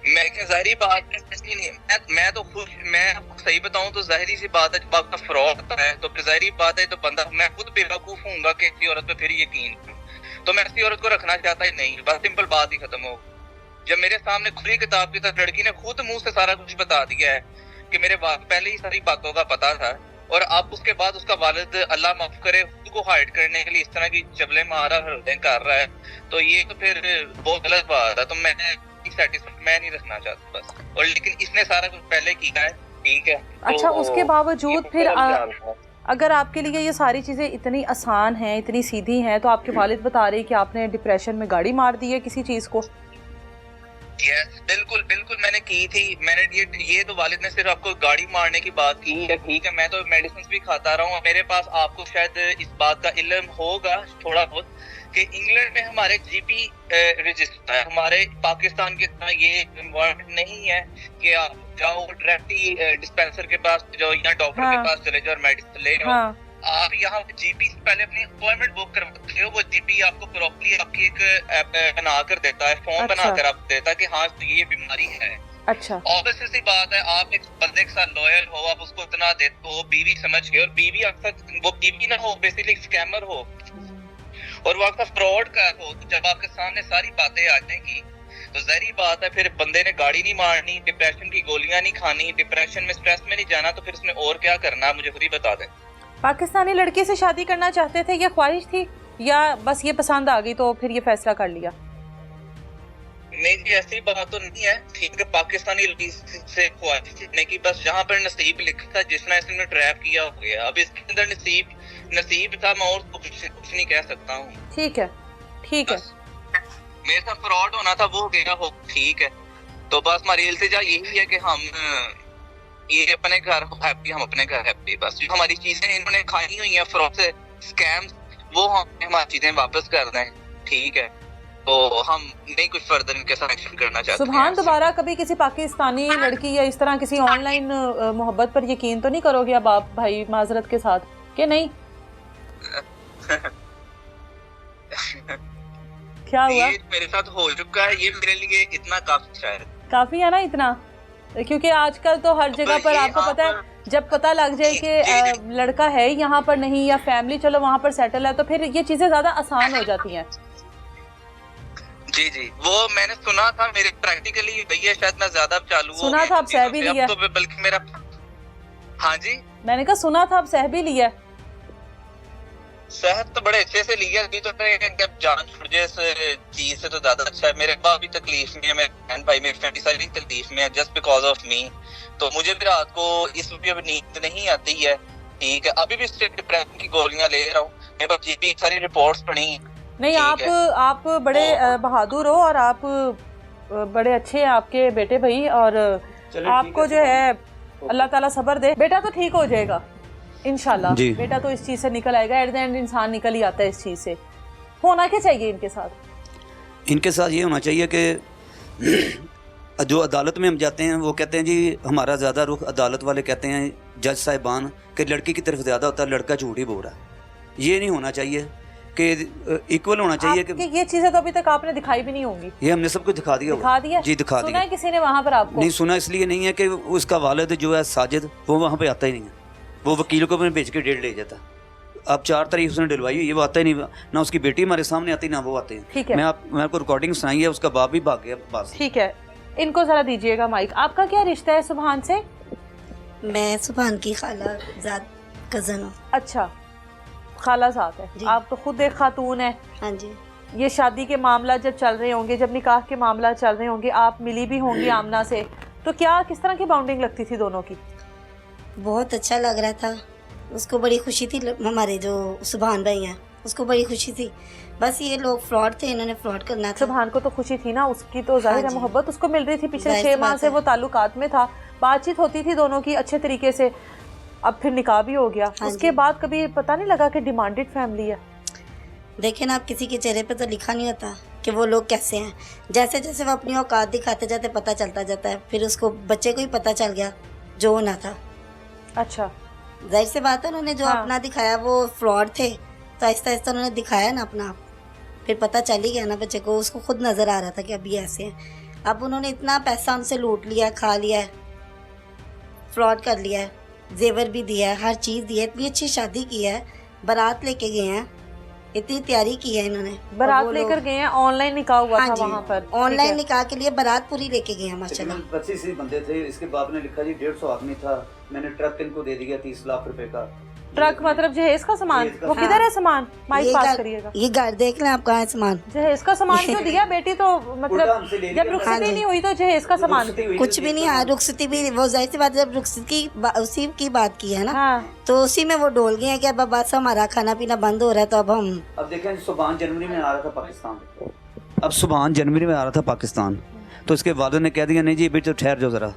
मैं क्या, जाहिर बात नहीं, मैं तो खुश, मैं आपको सही बताऊं तो जाहिर सी बात है, जब आपका फ्रॉड है तो जाहिर बात है, तो बंदा, मैं खुद बेवकूफ हूँगा कि ऐसी औरत पे फिर यकीन, तो मैं ऐसी औरत को रखना चाहता ही नहीं, बस सिंपल बात ही खत्म हो। जब मेरे सामने खुली किताब की तरह लड़की ने खुद मुंह से सारा कुछ बता दिया है कि मेरे पहले ही सारी बातों का पता था, और अब उसके बाद उसका वालिद अल्लाह माफ करे खुद को हाइड करने के लिए इस तरह की चबले मारा कर रहा है, तो ये तो फिर बहुत गलत बात है। तो मैं नहीं रखना चाहता बस, और लेकिन इसने सारा कुछ पहले किया है, ठीक है। अच्छा, तो उसके बावजूद फिर अगर आपके लिए ये सारी चीज़ें इतनी आसान हैं, इतनी सीधी हैं, तो आपके वालिद बता रहे हैं कि आपने डिप्रेशन में गाड़ी मार दी है किसी चीज़ को? यस, बिल्कुल बिल्कुल मैंने की थी। मैंने ये तो वालिद ने सिर्फ आपको गाड़ी मारने की बात की है, ठीक है, मैं तो मेडिसिन भी खाता रहा हूँ। मेरे पास, आपको शायद इस बात का इल्म होगा थोड़ा बहुत, कि इंग्लैंड में हमारे जीपी रजिस्टर है, हमारे पाकिस्तान के तरह ये इन्वायरमेंट नहीं है कि आप जाओ डायरेक्टली डिस्पेंसर के पास जाओ या डॉक्टर के पास चले जाओ और मेडिसिन ले जाओ। आप यहाँ जीपी से पहले अपनी अपॉइंटमेंट बुक करवाते हो, वो जीपी आपको प्रॉपर्ली आपकी एक बना कर देता है, फॉर्म बना कर आप देता है कि हाँ ये बीमारी है। अच्छा, ऑब्वियस सी बात है, आप एक बंदे के साथ लॉयल हो, आप उसको इतना देते हो बीवी समझ के, और बीवी अक्सर वो बीवी ना हो, बेसिकली स्कैमर हो, और वो आपका फ्रॉड का हो, तो जब आपके सामने सारी बातें आ जाएंगी तो जाहिर बात है फिर बंदे ने गाड़ी नहीं मारनी, डिप्रेशन की गोलियां नहीं खानी, डिप्रेशन में स्ट्रेस में नहीं जाना, तो फिर उसने और क्या करना, मुझे खुद ही बता दें। पाकिस्तानी लड़के से शादी करना चाहते थे, या ख्वाहिश थी, या बस ये पसंद आ गई तो फिर ये फैसला कर लिया? नहीं जी, ऐसी बात तो नहीं है, ठीक है, पाकिस्तानी लड़की से ख्वाहिश नहीं की, बस जहाँ पर नसीब लिखा था, जिसने इसने ट्रैप किया हो गया। अब इसके अंदर नसीब था, मैं और कुछ नहीं कह सकता हूँ। ठीक है, ठीक है, मेरे साथ फ्रॉड होना था वो हो गया, हो ठीक है। तो बस हमारी इल्तिजा यही है कि हम ये अपने घर हैप्पी, हम अपने घर हैप्पी। बस जो हमारी चीजें इन्होंने खाई हुई हैं फ्रॉड से, स्कैम्स, वो हम हमारी चीजें वापस कर दें, ठीक है। तो हम नहीं कुछ फर्दर इनके साथ एक्शन करना चाहते हैं। सुभान, दोबारा कभी किसी पाकिस्तानी लड़की या इस तरह किसी ऑनलाइन मोहब्बत पर यकीन तो नहीं करोगे अब आप भाई, माजरत के साथ, कि नहीं? क्या हुआ? ये मेरे साथ हो चुका है, ये मेरे लिए इतना काफी है। काफी है ना इतना? क्योंकि आजकल तो हर जगह पर आपको पता है, जब पता लग जाए कि लड़का है यहाँ पर नहीं या फैमिली चलो वहाँ पर सेटल है, तो फिर ये चीजें ज्यादा आसान हो जाती हैं। जी जी, वो मैंने सुना था, मेरे प्रैक्टिकली भैया शायद मैं ज्यादा चालू हो सुना गया था आप सह भी लिया, तो बल्कि मेरा, हाँ जी, मैंने कहा सुना था आप सह भी लिया। सेहत तो बड़े अच्छे से लिया, अभी तो जब जान छुट जाए इस चीज से तो ज्यादा अच्छा है। मेरे पास भी तकलीफ में है, मेरे बहन भाई मेरी फैमिली सारी तकलीफ में है जस्ट बिकॉज ऑफ मी। तो मुझे भी रात को इस वक्त अभी नींद नहीं आती है, ठीक है। अभी भी डिप्रेशन की गोलियां ले रहा हूँ, मेरे पास ये भी सारी रिपोर्ट्स पढ़ी। नहीं, आप बड़े बहादुर हो और आप बड़े अच्छे हैं आपके बेटे भाई, और आपको जो है अल्लाह ताला सब्र दे। बेटा तो ठीक हो जाएगा इंशाल्लाह, बेटा तो इस चीज से निकल आएगा। एट द एंड इंसान निकल ही आता है इस चीज से। होना क्या चाहिए इनके साथ? इनके साथ ये होना चाहिए कि जो अदालत में हम जाते हैं वो कहते हैं जी हमारा ज़्यादा रुख, अदालत वाले कहते हैं जज साहिबान कि लड़की की तरफ ज़्यादा होता है, लड़का झूठ ही बोल रहा है। ये नहीं होना चाहिए कि इक्वल होना चाहिए कि ये चीजें तो अभी तक आपने दिखाई भी नहीं होंगी। ये हमने सब कुछ दिखा दिया जी, दिखा दिया। सुना है किसी ने वहाँ पर आपको? नहीं सुना, इसलिए नहीं है कि उसका वालिद जो है साजिद, वो वहाँ पे आता ही नहीं है। वो वकील को अपने भेज के डेट ले जाता। अब 4 तारीख उसने डलवाई हुई है, वो आता ही नहीं, ना उसकी बेटी हमारे सामने आती ना वो आते हैं। ठीक है, मैं आपको रिकॉर्डिंग सुनाई है, उसका बाप भी भाग गया पास। ठीक है, इनको जरा दीजिएगा माइक। आपका क्या रिश्ता है सुभान से? मैं सुभान की खाला ज़ात कज़न हूँ। अच्छा, खाला साथ है। आप तो खुद एक खातून है। हाँ जी। ये शादी के मामला जब चल रहे होंगे, जब निकाह के मामला चल रहे होंगे, आप मिली भी होंगी आमना से, तो क्या किस तरह की बाउंडिंग लगती थी दोनों की? बहुत अच्छा लग रहा था, उसको बड़ी खुशी थी। हमारे जो सुभान भाई हैं उसको बड़ी खुशी थी। बस ये लोग फ्रॉड थे, इन्होंने फ्रॉड करना था। सुभान को तो खुशी थी ना, उसकी तो जाहिर है मोहब्बत उसको मिल रही थी। पिछले 6 माह से है। वो ताल्लुकात में था, बातचीत होती थी दोनों की अच्छे तरीके से। अब फिर निकाह भी हो गया। उसके बाद कभी पता नहीं लगा कि डिमांडेड फैमिली है? देखें ना, आप किसी के चेहरे पे तो लिखा नहीं होता कि वो लोग कैसे हैं। जैसे जैसे वो अपनी औकात दिखाते जाते पता चलता जाता है। फिर उसको बच्चे को ही पता चल गया जो होना था। अच्छा, जाहिर सी बात है, उन्होंने जो अपना दिखाया वो फ्रॉड थे, तो आहिस्ता आहिस्ता उन्होंने दिखाया ना अपना आप। फिर पता चल ही गया ना बच्चे को, उसको खुद नज़र आ रहा था कि अब ये ऐसे हैं। अब उन्होंने इतना पैसा उनसे लूट लिया, खा लिया है, फ्रॉड कर लिया है, जेवर भी दिया है, हर चीज़ दी है, इतनी अच्छी शादी की है, बारात लेके गए हैं, इतनी तैयारी की है इन्होंने। बारात लेकर गए हैं, ऑनलाइन निकाह हुआ था वहाँ पर। ऑनलाइन निकाह के लिए बारात पूरी लेके गए हैं माशाल्लाह। 25 बंदे थे, इसके बाप ने लिखा जी 150 आदमी था, मैंने ट्रक इनको दे दिया 30 लाख रुपए का। ट्रक मतलब जहेज का सामान? वो किधर है सामान? माइक पास करिएगा। ये घर देख लें आप, कहाँ है सामान? जहेज का सामान क्यों दिया? बेटी तो मतलब जब रुखसती नहीं हुई तो जहेज का सामान कुछ भी नहीं। हाँ, रुखसती भी वो जाहिर सी बात, जब रुखसती उसी की बात की है ना, तो उसी में वो डोल गए हैं कि अब बस हमारा खाना पीना बंद हो रहा है, तो अब हम। अब देखें, सुभान जनवरी में आ रहा था पाकिस्तान, अब सुभान जनवरी में आ रहा था पाकिस्तान, तो इसके वालिद ने कह दिया नहीं जी बेटी तो ठहर जाओ जरा,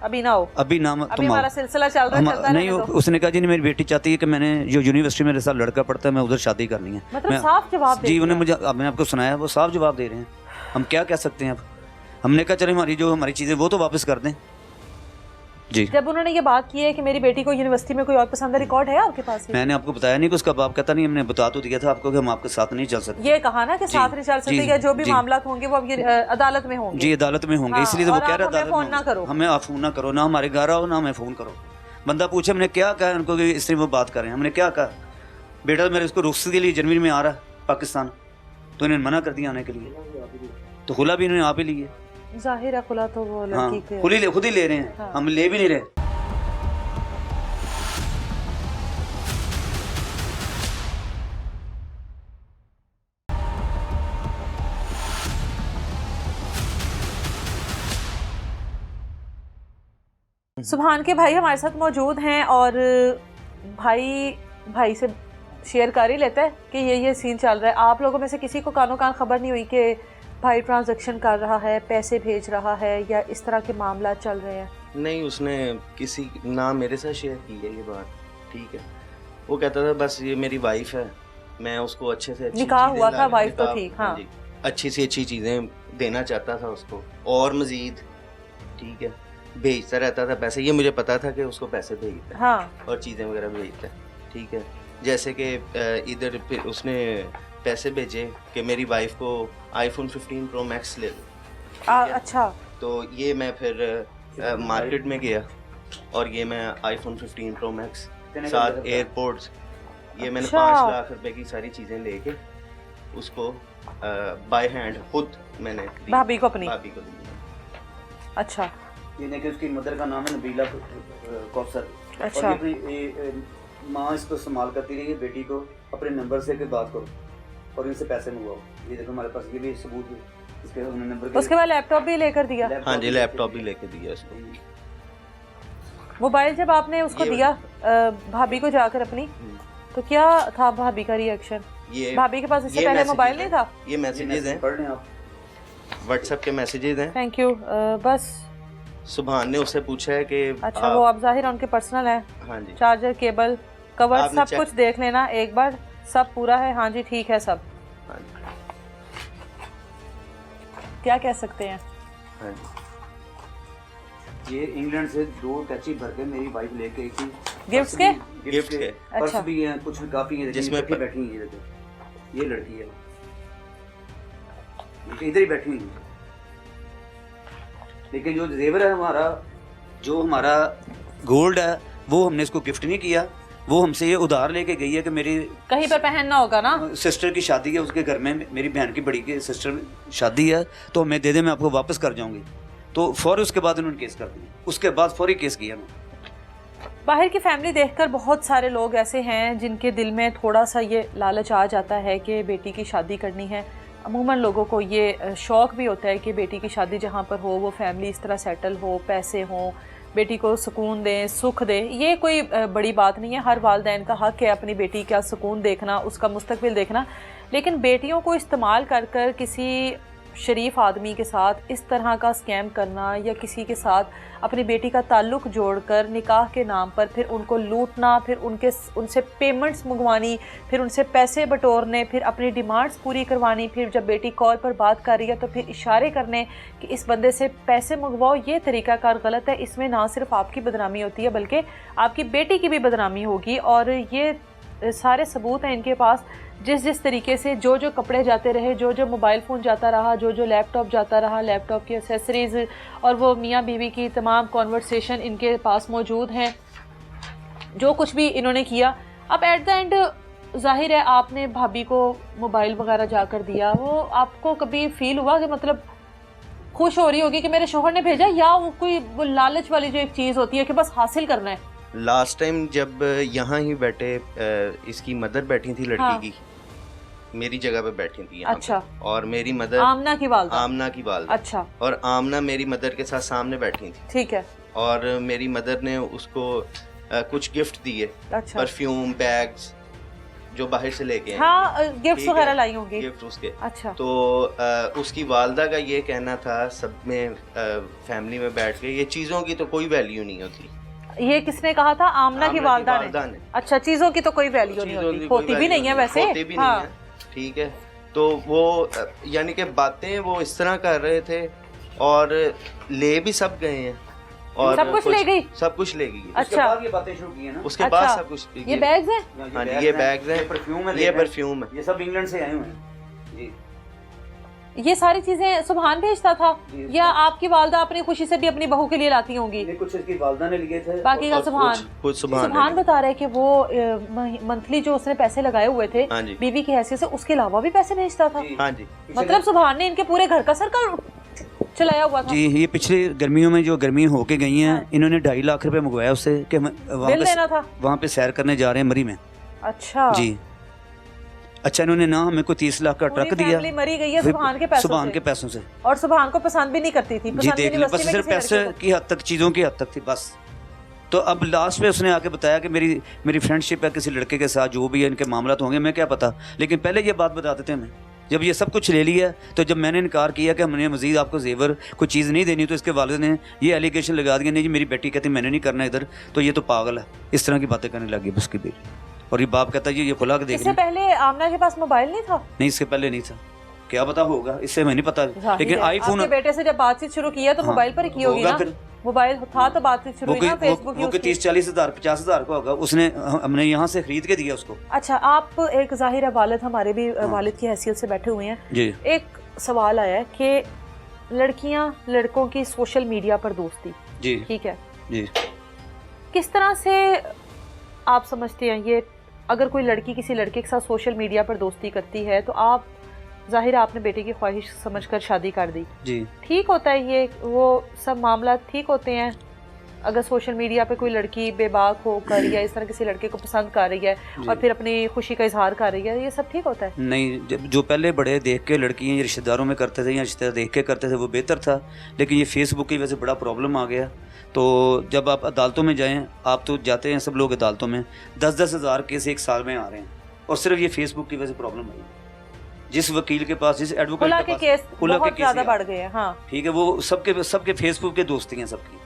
अभी ना हो, अभी ना अभी हमारा सिलसिला चल रहा है, चलता नहीं। उसने कहा जी नहीं, मेरी बेटी चाहती है कि मैंने जो यूनिवर्सिटी में मेरे साथ लड़का पढ़ता है मैं उधर शादी करनी है। मतलब साफ जवाब जी, उन्हें मुझे, मैंने आपको सुनाया, वो साफ जवाब दे रहे हैं। हम क्या कह सकते हैं अब? हमने कहा चले हमारी चीज़ें वो तो वापस कर दें जी। जब उन्होंने ये बात की है कि मेरी बेटी को यूनिवर्सिटी में कोई और पसंद है, रिकॉर्ड है आपके पास? मैंने आपको बताया नहीं कि उसका बाप कहता नहीं, हमने बता तो दिया था आपको कि हम आपके साथ नहीं चल सकते। ये कहा ना कि साथ नहीं चल सकते, या जो भी मामला होंगे वो अब अदालत में होंगे। जी, अदालत में होंगे, इसलिए तो वो कह रहा था फोन ना करो, हमें आप फोन ना करो, ना हमारे घर आओ, ना हमें फोन करो। बंदा पूछे हमने क्या कहा उनको कि इस तरह वो बात करें, हमने क्या कहा? बेटा मेरे इसको रुख्सत के लिए जनवरी में आ रहा है पाकिस्तान, तो इन्होंने मना कर दिया आने के लिए, तो खुला भी इन्होंने आप ही लिए। जाहिर है खुला तो वो लड़की खुद ही ले रहे हैं, हम ले भी नहीं रहे। सुभान के भाई हमारे साथ मौजूद हैं और भाई से शेयर कर ही लेता है कि ये सीन चल रहा है। आप लोगों में से किसी को कानो कान खबर नहीं हुई कि भाई ट्रांजैक्शन कर रहा है, पैसे भेज रहा है या इस तरह के मामला चल रहे हैं? नहीं, उसने किसी ना मेरे साथ शेयर की है ये बात, ठीक है। वो कहता था बस ये मेरी वाइफ है, मैं उसको अच्छे से अच्छी निकाह चीज़ें हुआ था, ला- वाइफ तो निकाह- ठीक, हाँ। जी, अच्छी से अच्छी चीज़ें देना चाहता था उसको और मज़ीद, ठीक है, भेजता रहता था पैसे। ये मुझे पता था कि उसको पैसे भेजता है हाँ और चीज़ें वगैरह भेजता है, ठीक है। जैसे कि इधर फिर उसने पैसे भेजे कि मेरी वाइफ को आईफोन 15 प्रो मैक्स ले लो। अच्छा, तो ये मैं फिर मार्केट में गया और ये मैं आईफोन 15 प्रो मैक्स साथ एयरपोर्ट्स, ये मैंने अच्छा। 5 लाख रुपए की सारी चीज़ें लेके उसको बाय हैंड खुद मैंने दी। भाभी को अपनी? भाभी को दी। अच्छा ये देखिए उसकी मदर का नाम है नबीला कौसर। अच्छा। और ये माँ इसको इस्तेमाल करती रही है बेटी को अपने नंबर से कि बात करो और इनसे पैसे मंगवाओ। ये देखो हमारे पास ये भी सबूत है इसके नंबर के। उसके बाद लैपटॉप भी लेकर दिया? हाँ जी, लैपटॉप भी लेके दिया उसको। मोबाइल जब आपने उसको ये दिया भाभी को जाकर अपनी, तो क्या था भाभी का रिएक्शन? ये भाभी के पास इससे ये पहले messages मोबाइल नहीं हैं, था? ये मैसेजेस हैं, पढ़ लें आप। व्हाट्सएप के मैसेजेस हैं। Thank you. बस सुभान ने उससे पूछा है कि अच्छा, वो अब जाहिर उनके पर्सनल है, हाँ जी, चार्जर, केबल, कवर आपने सब check- कुछ देख लेना एक बार, सब पूरा है? हाँ जी ठीक है सब। हाँ जी, क्या कह सकते हैं? हाँ जी। ये इंग्लैंड से 2 टैक्सी भर के मेरी वाइफ लेके आई थी। गिफ्ट्स पर्स के? भी- गिफ्ट गिफ्ट के। पर्स अच्छा। भी हैं, कुछ काफी हैं जिसमें जिसमें बैठी हैं। ये देखो ये लड़की है, ये इधर ही बैठी हुई है। लेकिन जो जेवर है हमारा, जो हमारा गोल्ड है, वो हमने इसको गिफ्ट नहीं किया, वो हमसे ये उधार लेके गई है कि मेरी कहीं पर पहनना होगा ना? सिस्टर की शादी है, उसके घर में मेरी बहन की बड़ी की सिस्टर शादी है, तो हमें दे दे, मैं आपको वापस कर जाऊंगी। तो फौरी उसके बाद उन्होंने केस कर दिया, उसके बाद फौरी केस किया मैं। बाहर की फैमिली देखकर बहुत सारे लोग ऐसे हैं जिनके दिल में थोड़ा सा ये लालच आ जाता है कि बेटी की शादी करनी है। अमूमन लोगों को ये शौक़ भी होता है कि बेटी की शादी जहाँ पर हो वो फैमिली इस तरह सेटल हो, पैसे हों, बेटी को सुकून दें, सुख दें। ये कोई बड़ी बात नहीं है, हर वालिदैन का हक़ है अपनी बेटी का सुकून देखना, उसका मुस्तकबिल देखना। लेकिन बेटियों को इस्तेमाल कर कर किसी शरीफ आदमी के साथ इस तरह का स्कैम करना या किसी के साथ अपनी बेटी का ताल्लुक़ जोड़कर निकाह के नाम पर फिर उनको लूटना, फिर उनसे पेमेंट्स मंगवानी, फिर उनसे पैसे बटोरने, फिर अपनी डिमांड्स पूरी करवानी, फिर जब बेटी कॉल पर बात कर रही है तो फिर इशारे करने कि इस बंदे से पैसे मंगवाओ, ये तरीक़ाकार गलत है। इसमें ना सिर्फ आपकी बदनामी होती है बल्कि आपकी बेटी की भी बदनामी होगी। और ये सारे सबूत हैं इनके पास, जिस तरीके से जो जो कपड़े जाते रहे, जो जो मोबाइल फ़ोन जाता रहा, जो जो लैपटॉप जाता रहा, लैपटॉप की एसेसरीज़ और वो मियाँ बीवी की तमाम कॉन्वर्सेशन इनके पास मौजूद हैं, जो कुछ भी इन्होंने किया। अब एट द एंड जाहिर है आपने भाभी को मोबाइल वगैरह जाकर दिया, वो आपको कभी फ़ील हुआ कि मतलब खुश हो रही होगी कि मेरे शोहर ने भेजा, या वो कोई वो लालच वाली जो एक चीज़ होती है कि बस हासिल करना है? लास्ट टाइम जब यहाँ ही बैठे इसकी मदर बैठी थी लड़की हाँ। की, मेरी जगह पे बैठी थी यहाँ अच्छा। पे, और मेरी मदर आमना की वालदा? आमना की वालदा। अच्छा, और आमना मेरी मदर के साथ सामने बैठी थी, ठीक है। और मेरी मदर ने उसको कुछ गिफ्ट दिए, अच्छा, परफ्यूम, बैग्स जो बाहर से लेके आए, हाँ गिफ्ट्स ठीक है, वगैरह लाई होंगी। गिफ्ट उसके। अच्छा, तो उसकी वालदा का ये कहना था, सब में फैमिली में बैठ के, ये चीज़ों की तो कोई वैल्यू नहीं होती। ये किसने कहा था? आमना की वालदा ने? अच्छा, चीज़ों की तो कोई वैल्यू नहीं चीज़ों होती, की कोई होती भी value नहीं है वैसे। होती भी हाँ। नहीं है, ठीक है। तो वो यानी कि बातें वो इस तरह कर रहे थे, और ले भी सब गए हैं, और सब कुछ ले गई? सब कुछ ले गई है। अच्छा। उसके बाद ये बातें शुरू की है ना। उसके अच्छा। बाद सब कुछ ये बैग्स हैं? हाँ जी, ये बैग्स हैं, परफ्यूम है, ये परफ्यूम है। ये सब इंग्लैंड से आए हुए हैं जी। ये सारी चीजें सुभान भेजता था जी, या आपकी वालदा अपनी खुशी से भी अपनी बहू के लिए लाती होंगी? ये कुछ इसकी वालदा ने लिए थे, बाकी का और सुभान? कुछ सुभान सुभान बता रहे कि वो मंथली जो उसने पैसे लगाए हुए थे हाँ जी, बीवी की हैसियत से, उसके अलावा भी पैसे भेजता था। हाँ जी। मतलब सुभान ने इनके पूरे घर का सर्कल चलाया हुआ था। जी, ये पिछले गर्मियों में जो गर्मी होके गई हैं, इन्होंने 2.5 लाख रुपए मंगवाया उससे कि हम बिल देना था। वहाँ पे सैर करने जा रहे हैं मरी में। अच्छा जी। अच्छा, इन्होंने ना हमें को 30 लाख का पूरी ट्रक दिया, फैमिली मरी गई है सुभान के पैसों सुभान से। के पैसों से। और सुभान को पसंद भी नहीं करती थी, जी पसंद देख भी ले, नहीं, बस बस्ती में सिर्फ किसी पैसे लड़के को। की हद तक, चीज़ों की हद तक थी बस। तो अब लास्ट में उसने आके बताया कि मेरी फ्रेंडशिप है किसी लड़के के साथ, जो भी है इनके मामला तो होंगे, मैं क्या पता, लेकिन पहले ये बात बता देते हमें जब ये सब कुछ ले लिया तो जब मैंने इनकार किया कि हमने मज़ीद आपको जेवर कोई चीज़ नहीं देनी, तो इसके वालिद ने ये एलिगेशन लगा दिया, नहीं जी मेरी बेटी कहती मैंने नहीं करना इधर, तो ये तो पागल है, इस तरह की बातें करने लगी बस की बेटी। और ये बाप कहता है ये खुला के देख इससे लें। पहले आमना के पास मोबाइल नहीं था? नहीं, इसके पहले नहीं था, क्या पता होगा, इससे हमें नहीं पता, जाहिर लेकिन है, आईफोन आपके बेटे से जब बातचीत शुरू किया तो हाँ, मोबाइल पर ही की होगी होगा ना? फिर। मोबाइल था तो बातचीत शुरू हुई ना, फेसबुक वो 30-40 हज़ार 50 हज़ार का होगा, उसने हमने यहाँ से खरीद के दिया उसको। अच्छा, आप एक ज़ाहिर है वालिद, हमारे भी वालिद की हैसियत से बैठे हुए हैं जी। एक सवाल आया है कि लड़कियां लड़कों की सोशल मीडिया पर दोस्ती, जी ठीक है, जी। किस तरह से आप समझते हैं ये, अगर कोई लड़की किसी लड़के के साथ सोशल मीडिया पर दोस्ती करती है तो आप ज़ाहिर है आपने बेटे की ख्वाहिश समझकर शादी कर दी, जी ठीक होता है ये, वो सब मामला ठीक होते हैं? अगर सोशल मीडिया पे कोई लड़की बेबाक होकर या इस तरह किसी लड़के को पसंद कर रही है और फिर अपनी खुशी का इजहार कर रही है, ये सब ठीक होता है? नहीं, जो पहले बड़े देख के लड़कियाँ रिश्तेदारों में करते थे या रिश्तेदार देख के करते थे वो बेहतर था, लेकिन ये फेसबुक की वजह से बड़ा प्रॉब्लम आ गया। तो जब आप अदालतों में जाएं, आप तो जाते हैं सब लोग अदालतों में, 10-10 हज़ार केस एक साल में आ रहे हैं, और सिर्फ ये फेसबुक की वजह से प्रॉब्लम आई। जिस वकील के पास, जिस एडवोकेट के पास केस खुला बहुत के ज़्यादा केस बढ़ गए हैं। हाँ ठीक है, वो सबके फेसबुक के दोस्ती हैं सबकी।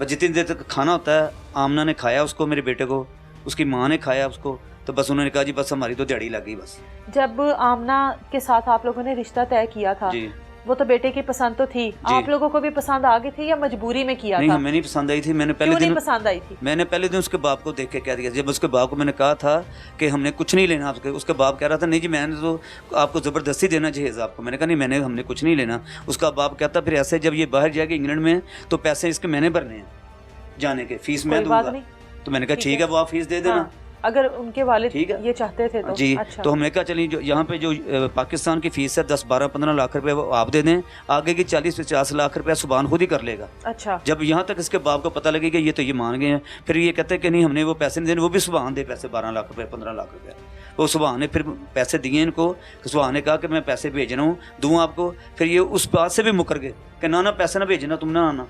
बस जितनी देर तक खाना होता है, आमना ने खाया उसको, मेरे बेटे को, उसकी माँ ने खाया उसको, तो बस उन्होंने कहा जी बस हमारी तो दिहाड़ी लग गई बस। जब आमना के साथ आप लोगों ने रिश्ता तय किया था जी, वो तो बेटे की पसंद तो थी, आप लोगों को भी पसंद आ गई थी या मजबूरी में किया नहीं था? हमें नहीं पसंद आई थी। मैंने क्यों पहले नहीं दिन पसंद आई थी? मैंने पहले दिन उसके बाप को देख के कह दिया, जब उसके बाप को मैंने कहा था कि हमने कुछ नहीं लेना आपके, उसके बाप कह रहा था नहीं जी मैंने तो आपको ज़बरदस्ती देना चाहिए आपको। मैंने कहा नहीं, हमने कुछ नहीं लेना। उसका बाप कहता फिर ऐसे जब ये बाहर जाएगी इंग्लैंड में तो पैसे इसके मैंने भरने हैं, जाने के फीस मैं कोई बात दूंगा। नहीं, तो मैंने कहा ठीक ठीक है, वो आप फीस दे देना। हाँ, अगर उनके वालिद ठीक है। ये चाहते थे तो जी। अच्छा। तो हमने कहा चलिए जो यहाँ पे जो पाकिस्तान की फीस है 10-12-15 लाख रुपए वो आप दे दें, आगे की 40-50 लाख रुपए सुभान खुद ही कर लेगा। अच्छा, जब यहाँ तक इसके बाप को पता लगेगा ये तो ये मान गए हैं, फिर ये कहते हैं कि नहीं हमने वो पैसे नहीं देने, वो भी सुभान दे पैसे 12 लाख रुपए 15 लाख रुपए। वो सुभान ने फिर पैसे दिए इनको, सुभान ने कहा कि मैं पैसे भेज रहा हूँ दूँ आपको, फिर ये उस बात से भी मुकर गए कि ना पैसे ना भेजना, तुम ना आना।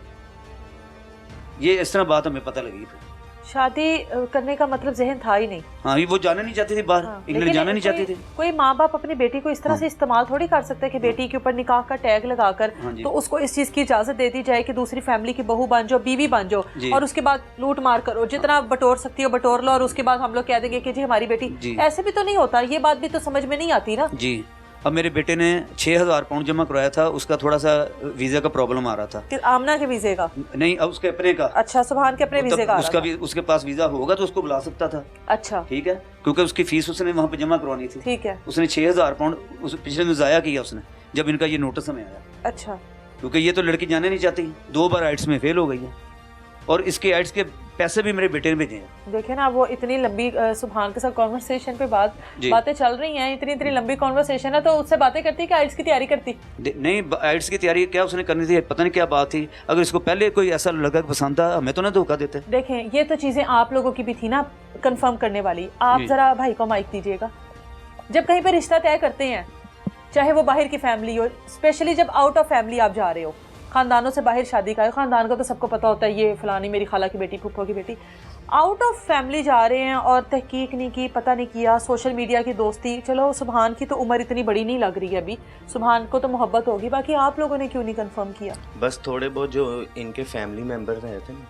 ये इस तरह बात हमें पता लगी। फिर शादी करने का मतलब जहन था ही नहीं। हाँ, ये वो जाना नहीं चाहती थी बाहर, हाँ, इंग्लैंड लेकिन जाना नहीं चाहती थी। कोई माँ बाप अपनी बेटी को इस तरह से इस्तेमाल थोड़ी कर सकते हैं कि बेटी के ऊपर निकाह का टैग लगाकर हाँ जी। तो उसको इस चीज की इजाजत दे दी जाए कि दूसरी फैमिली की बहू बन जाओ, बीवी बन जाओ, जी। और उसके बाद लूट मार करो, जितना बटोर सकती हो बटोर लो, और उसके बाद हम लोग कह देंगे कि जी हमारी बेटी। जी। ऐसे भी तो नहीं होता, ये बात भी तो समझ में नहीं आती ना। जी। अब मेरे बेटे ने 6,000 पाउंड जमा करवाया था, उसका थोड़ा सा वीज़ा का प्रॉब्लम आ रहा था। कि आमना के वीजे का? नहीं, अब उसके अपने का। अच्छा, सुभान के अपने तब वीजे का आ रहा उसका था। भी उसके पास वीज़ा होगा तो उसको बुला सकता था। अच्छा, ठीक है, क्योंकि उसकी फीस उसने वहाँ पे जमा करवानी थी। ठीक है। उसने 6,000 पाउंड उस पिछले दिन ज़ाया किया उसने, जब इनका ये नोटिस हमें आया। अच्छा, क्योंकि ये तो लड़की जाने नहीं चाहती, 2 बार आइट्स में फेल हो गई है, और इसके आइट्स के पैसे भी मेरे बेटे ने भेजे हैं। देखे ना, वो इतनी लंबी सुभान के साथ कॉन्वर्सेशन पे जी। बातें चल रही हैं, इतनी लंबी कॉन्वर्सेशन है, तो उससे बातें करती कि आइट्स की तैयारी करती। नहीं, आइट्स की तैयारी क्या उसने करनी थी, पता नहीं क्या बात थी। अगर इसको पहले कोई ऐसा लड़का पसंद था, हमें तो ना धोखा देते। देखें, ये तो चीजें आप लोगों की भी थी ना कंफर्म करने वाली। आप जी। जरा भाई को माइक दीजिएगा। जब कहीं पे रिश्ता तय करते हैं, चाहे वो बाहर की फैमिली हो, स्पेशली जब आउट ऑफ फैमिली आप जा रहे हो, खानदानों से बाहर शादी का है, खानदान का तो सबको पता होता है ये फलानी मेरी खाला की बेटी, फूफो की बेटी, आउट ऑफ फैमिली जा रहे हैं और तहकीक नहीं की, पता नहीं किया, सोशल मीडिया की दोस्ती। चलो सुभान की तो उम्र इतनी बड़ी नहीं लग रही है अभी, सुभान को तो मोहब्बत होगी, बाकी आप लोगों ने क्यों नहीं कंफर्म किया? बस थोड़े बहुत जो इनके फैमिली मेंबर रहे थे ना,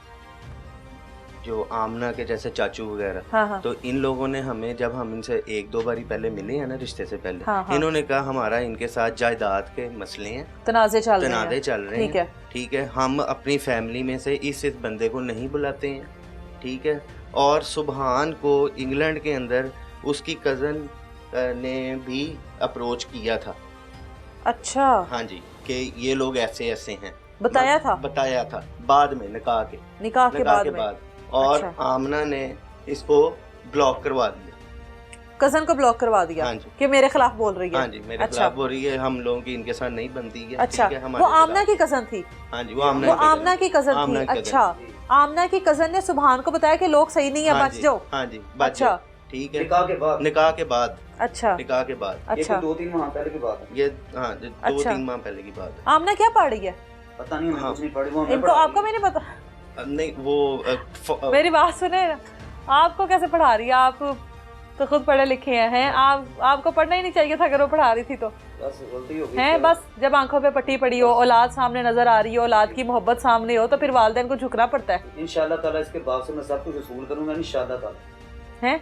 जो आमना के जैसे चाचू वगैरह, हाँ, हाँ। तो इन लोगों ने हमें, जब हम इनसे 1-2 बारी पहले मिले हैं ना रिश्ते से पहले, हाँ, हाँ। इन्होंने कहा हमारा इनके साथ जायदाद के मसले हैं, तनाज़े चल रहे तनाज़े हैं। चल रहे ठीक हैं। है। ठीक है, हम अपनी फैमिली में से इस बंदे को नहीं बुलाते हैं। ठीक है, और सुभान को इंग्लैंड के अंदर उसकी कज़न ने भी अप्रोच किया था। अच्छा, हाँ जी, कि ये लोग ऐसे ऐसे हैं, बताया था? बताया था बाद में, निकाह के निकाह के बाद में? और अच्छा। आमना ने इसको ब्लॉक करवा दिया, कजन को ब्लॉक करवा दिया। हाँ जी। कि मेरे खिलाफ बोल रही है। हाँ जी, मेरे अच्छा। खिलाफ हो रही है, हम लोगों की इनके साथ नहीं बनती है। अच्छा, ठीक है, वो हमारे आमना खिलाफ। की कजन थी? हाँ जी, वो वो आमना की कजन आमना थी। की कज़न अच्छा, थी। आमना की कजन ने सुभान को बताया कि लोग सही नहीं है, हाँ बच जी, जाओ। हाँ जी, बच अच्छा। जाओ। ठीक है, निकाह के बाद। निकाह के बाद, अच्छा, निकाह के बाद, अच्छा। 2-3 माह पहले की बात है ये हाँ, 2-3 अच्छा। माह पहले की बात है। आमना क्या पढ़ रही है? पता नहीं, हमें हाँ। कुछ नहीं पड़ी, वो हमें इनको पढ़ा आपको रही है। मैंने पता, नहीं वो मेरी बात सुने, आपको कैसे पढ़ा रही है? आप तो खुद पढ़े लिखे हैं आपको पढ़ना ही नहीं चाहिए था अगर वो पढ़ा रही थी तो हैं। बस जब आंखों पे पट्टी पड़ी हो, औलाद सामने नजर आ रही हो, औलाद की मोहब्बत सामने हो, तो फिर वालिदैन को झुकना पड़ता है। इंशाल्लाह ताला इसके बाप से मैं सब कुछ वसूल करूंगा इंशाल्लाह ताला। हैं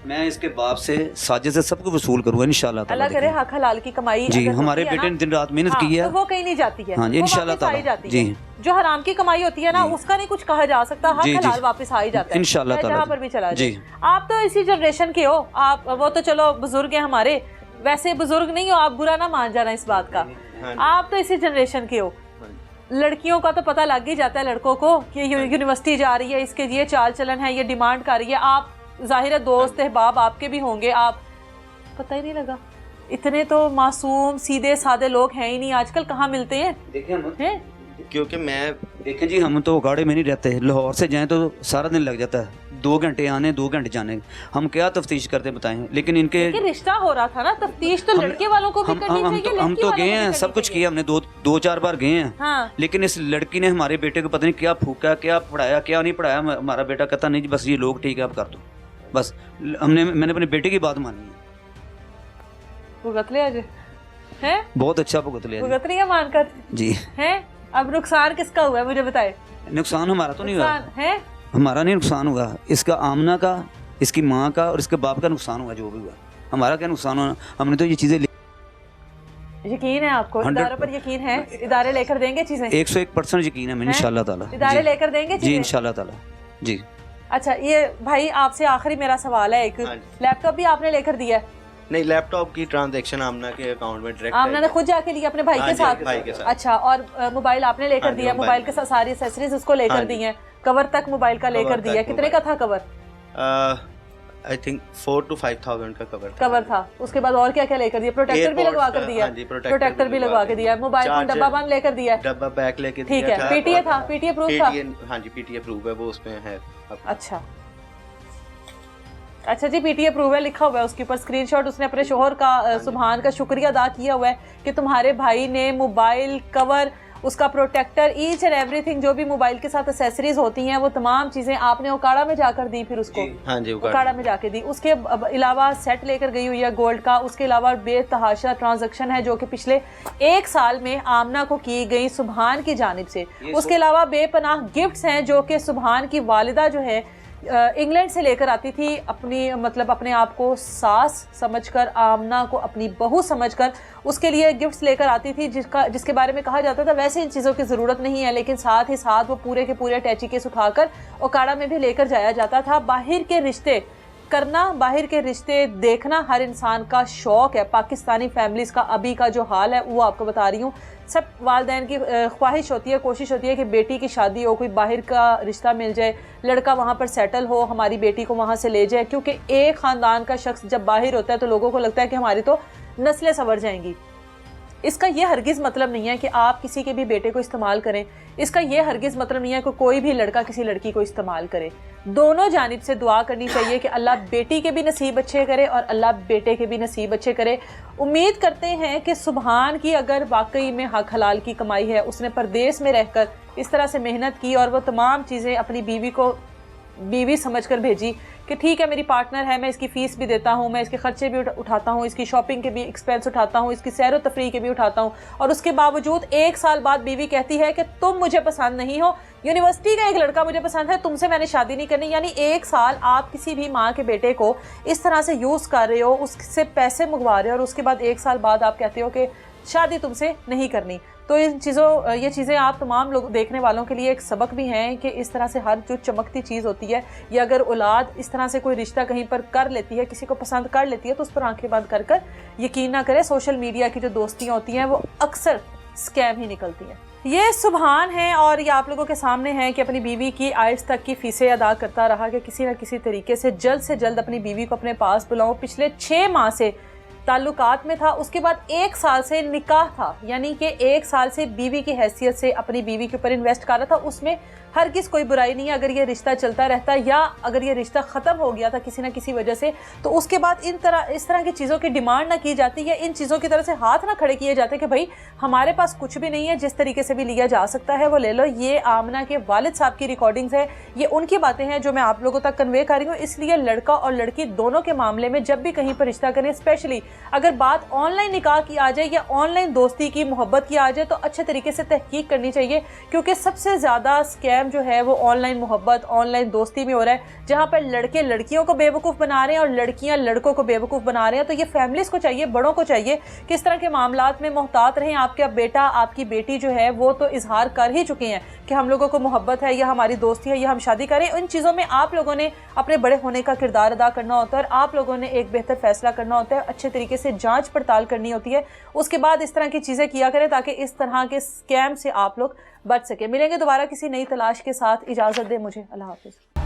मैं इसके बाप से साजिद से सब कुछ वसूल करूंगा इंशाल्लाह ताला। अल्लाह करे हक हलाल की कमाई जी, अगर हमारे होती है बेटे ने दिन रात मेहनत हाँ, की है तो वो कहीं नहीं जाती है। हाँ जी, वो इंशाल्लाह वापस आ ही ताला। जाती जी है। जो हराम की कमाई होती है ना, उसका नहीं कुछ कहा जा सकता, हक जी, जी। हलाल वापस आ ही जाता है इंशाल्लाह ताला। जहाँ पर भी चला जी। जाए। आप तो इसी जनरेशन के हो, आप वो तो चलो बुजुर्ग हैं हमारे, वैसे बुजुर्ग नहीं हो आप, बुरा ना मान जाना इस बात का। आप तो इसी जनरेशन के हो। लड़कियों का तो पता लग ही जाता है लड़कों को कि यूनिवर्सिटी जा रही है, इसके ये चाल चलन है, ये डिमांड कर रही है। आप जाहिर है दोस्त अहबाब आपके भी होंगे, आप पता ही नहीं लगा। इतने तो मासूम सीधे सादे लोग हैं ही नहीं आजकल, कहाँ मिलते हैं? हैं? क्योंकि मैं देखें जी, हम तो गाड़ी में नहीं रहते, लाहौर से जाएं तो सारा दिन लग जाता है, 2 घंटे आने 2 घंटे जाने। हम क्या तफ्तीश करते बताएं, लेकिन इनके रिश्ता हो रहा था ना, तफ्तीश तो लड़के वालों को भी करनी चाहिए। हम तो गए हैं, सब कुछ किया हमने, 2-4 बार गए हैं। हाँ। लेकिन इस लड़की ने हमारे बेटे को पता नहीं क्या फूका, क्या पढ़ाया, क्या नहीं पढ़ाया। हमारा बेटा कहता नहीं जी बस ये लोग ठीक है, आप कर दो बस। मैंने अपने बेटे की बात मानी है। भुगत लिया जी हैं? बहुत अच्छा भुगत लिया भुगत रही है मानकर जी। हैं? अब नुकसान किसका हुआ है मुझे बताए? नुकसान हमारा तो नहीं हुआ है, हमारा नहीं नुकसान हुआ, इसका आमना का, इसकी माँ का और इसके बाप का नुकसान हुआ। जो भी हुआ हमारा क्या नुकसान हुआ, हमने तो ये चीजें। यकीन है आपको? इदारों पर यकीन है? इदारे लेकर देंगे चीजें? 101% यकीन है मैंने इंशाल्लाह ताला। इदारे लेकर देंगे जी इंशाल्लाह ताला जी। अच्छा ये भाई आपसे आखिरी मेरा सवाल है, एक लैपटॉप भी आपने लेकर दिया है? नहीं, लैपटॉप की ट्रांजैक्शन आमना के अकाउंट में डायरेक्ट आमना ने खुद जाके लिया अपने भाई के साथ? अच्छा, और मोबाइल आपने लेकर दिया, मोबाइल के साथ सारी एक्सेसरीज उसको लेकर दी हैं, कवर तक मोबाइल का लेकर दिया। कितने का था कवर? आई थिंक 4 to 5,000 का कवर था। उसके बाद और क्या क्या लेकर दिया? प्रोटेक्टर भी लगवा कर दिया? प्रोटेक्टर भी लगवा के दिया। मोबाइल फोन डब्बा बंद लेकर दिया? डब्बा बैक लेके ठीक है। पीटीए था? पीटीए प्रूफ था? हाँ जी, पीटीए प्रूफ है, वो उसमें है। अच्छा अच्छा जी, पीटीए प्रूफ है, लिखा हुआ है उसके ऊपर, स्क्रीनशॉट उसने अपने शोहर का सुभान का शुक्रिया अदा किया हुआ है कि तुम्हारे भाई ने मोबाइल कवर, उसका प्रोटेक्टर, ईच एंड एवरीथिंग जो भी मोबाइल के साथ एक्सेसरीज होती हैं वो तमाम चीज़ें आपने उकाड़ा में जाकर दी, फिर उसको हाँ जी उकाड़ा में जाके दी। उसके अलावा सेट लेकर गई हुई है गोल्ड का। उसके अलावा बेतहाशा ट्रांजैक्शन है जो कि पिछले 1 साल में आमना को की गई सुभान की जानिब से। उसके अलावा बेपनाह गिफ्ट्स हैं जो कि सुभान की वालिदा जो है इंग्लैंड से लेकर आती थी, अपनी मतलब अपने आप को सास समझकर, आमना को अपनी बहू समझकर उसके लिए गिफ्ट्स लेकर आती थी, जिसके बारे में कहा जाता था वैसे इन चीज़ों की ज़रूरत नहीं है, लेकिन साथ ही साथ वो पूरे के पूरे अटैची केस उठाकर ओकाड़ा में भी लेकर जाया जाता था। बाहर के रिश्ते करना, बाहर के रिश्ते देखना हर इंसान का शौक़ है। पाकिस्तानी फैमिलीज़ का अभी का जो हाल है वो आपको बता रही हूँ। सब वालिदैन की ख्वाहिश होती है, कोशिश होती है कि बेटी की शादी हो, कोई बाहर का रिश्ता मिल जाए, लड़का वहाँ पर सेटल हो, हमारी बेटी को वहाँ से ले जाए, क्योंकि एक ख़ानदान का शख्स जब बाहर होता है तो लोगों को लगता है कि हमारी तो नस्लें संवर जाएंगी। इसका ये हरगिज़ मतलब नहीं है कि आप किसी के भी बेटे को इस्तेमाल करें। इसका ये हरगिज़ मतलब नहीं है कि कोई भी लड़का किसी लड़की को इस्तेमाल करे। दोनों जानिब से दुआ करनी चाहिए कि अल्लाह बेटी के भी नसीब अच्छे करे और अल्लाह बेटे के भी नसीब अच्छे करे। उम्मीद करते हैं कि सुभान की अगर वाकई में हक हलाल की कमाई है, उसने परदेश में रहकर इस तरह से मेहनत की और वो तमाम चीज़ें अपनी बीवी को बीवी समझकर भेजी कि ठीक है मेरी पार्टनर है, मैं इसकी फ़ीस भी देता हूँ, मैं इसके खर्चे भी उठाता हूँ, इसकी शॉपिंग के भी एक्सपेंस उठाता हूँ, इसकी सैर व तफरीह के भी उठाता हूँ, और उसके बावजूद 1 साल बाद बीवी कहती है कि तुम मुझे पसंद नहीं हो, यूनिवर्सिटी का एक लड़का मुझे पसंद है, तुमसे मैंने शादी नहीं करनी। यानी 1 साल आप किसी भी माँ के बेटे को इस तरह से यूज़ कर रहे हो, उससे पैसे मंगवा रहे हो, और उसके बाद 1 साल बाद आप कहते हो कि शादी तुमसे नहीं करनी। तो इन चीज़ों ये चीज़ें आप तमाम लोग देखने वालों के लिए एक सबक भी हैं कि इस तरह से हर जो चमकती चीज़ होती है, या अगर औलाद इस तरह से कोई रिश्ता कहीं पर कर लेती है, किसी को पसंद कर लेती है, तो उस पर आंखें बंद कर कर यकीन ना करें। सोशल मीडिया की जो दोस्तियाँ होती हैं वो अक्सर स्कैम ही निकलती हैं। ये सुभान है और ये आप लोगों के सामने है कि अपनी बीवी की आइल्स तक की फ़ीसें अदा करता रहा कि किसी न किसी तरीके से जल्द अपनी बीवी को अपने पास बुलाऊं। पिछले 6 माह से ताल्लुकात में था, उसके बाद 1 साल से निकाह था, यानी कि 1 साल से बीवी की हैसियत से अपनी बीवी के ऊपर इन्वेस्ट कर रहा था, उसमें हरगिज़ कोई बुराई नहीं है अगर ये रिश्ता चलता रहता या अगर ये रिश्ता ख़त्म हो गया था किसी ना किसी वजह से, तो उसके बाद इस तरह की चीज़ों की डिमांड ना की जाती या इन चीज़ों की तरह से हाथ ना खड़े किए जाते कि भाई हमारे पास कुछ भी नहीं है, जिस तरीके से भी लिया जा सकता है वो ले लो। ये आमना के वालिद साहब की रिकॉर्डिंग्स है, ये उनकी बातें हैं जो मैं आप लोगों तक कन्वे कर रही हूँ। इसलिए लड़का और लड़की दोनों के मामले में जब भी कहीं पर रिश्ता करें, स्पेशली अगर बात ऑनलाइन निकाह की आ जाए या ऑनलाइन दोस्ती की, मोहब्बत की आ जाए, तो अच्छे तरीके से तहकीक करनी चाहिए, क्योंकि सबसे ज़्यादा स्कैम जो है वो ऑनलाइन मोहब्बत, ऑनलाइन दोस्ती में हो रहा है, जहाँ पर लड़के लड़कियों को बेवकूफ़ बना रहे हैं और लड़कियाँ लड़कों को बेवकूफ़ बना रहे हैं। तो ये फैमिलीज़ को चाहिए, बड़ों को चाहिए कि इस तरह के मामलात में मोहतात रहें। आपका बेटा, आपकी बेटी जो है वो तो इजहार कर ही चुके हैं कि हम लोगों को मोहब्बत है या हमारी दोस्ती है या हम शादी करें। इन चीज़ों में आप लोगों ने अपने बड़े होने का किरदार अदा करना होता है और आप लोगों ने एक बेहतर फैसला करना होता है, अच्छे तरीके से जांच पड़ताल करनी होती है, उसके बाद इस तरह की चीज़ें किया करें ताकि इस तरह के स्कैम से आप लोग बच सके। मिलेंगे दोबारा किसी नई तलाश के साथ, इजाज़त दें मुझे, अल्लाह हाफ़िज़।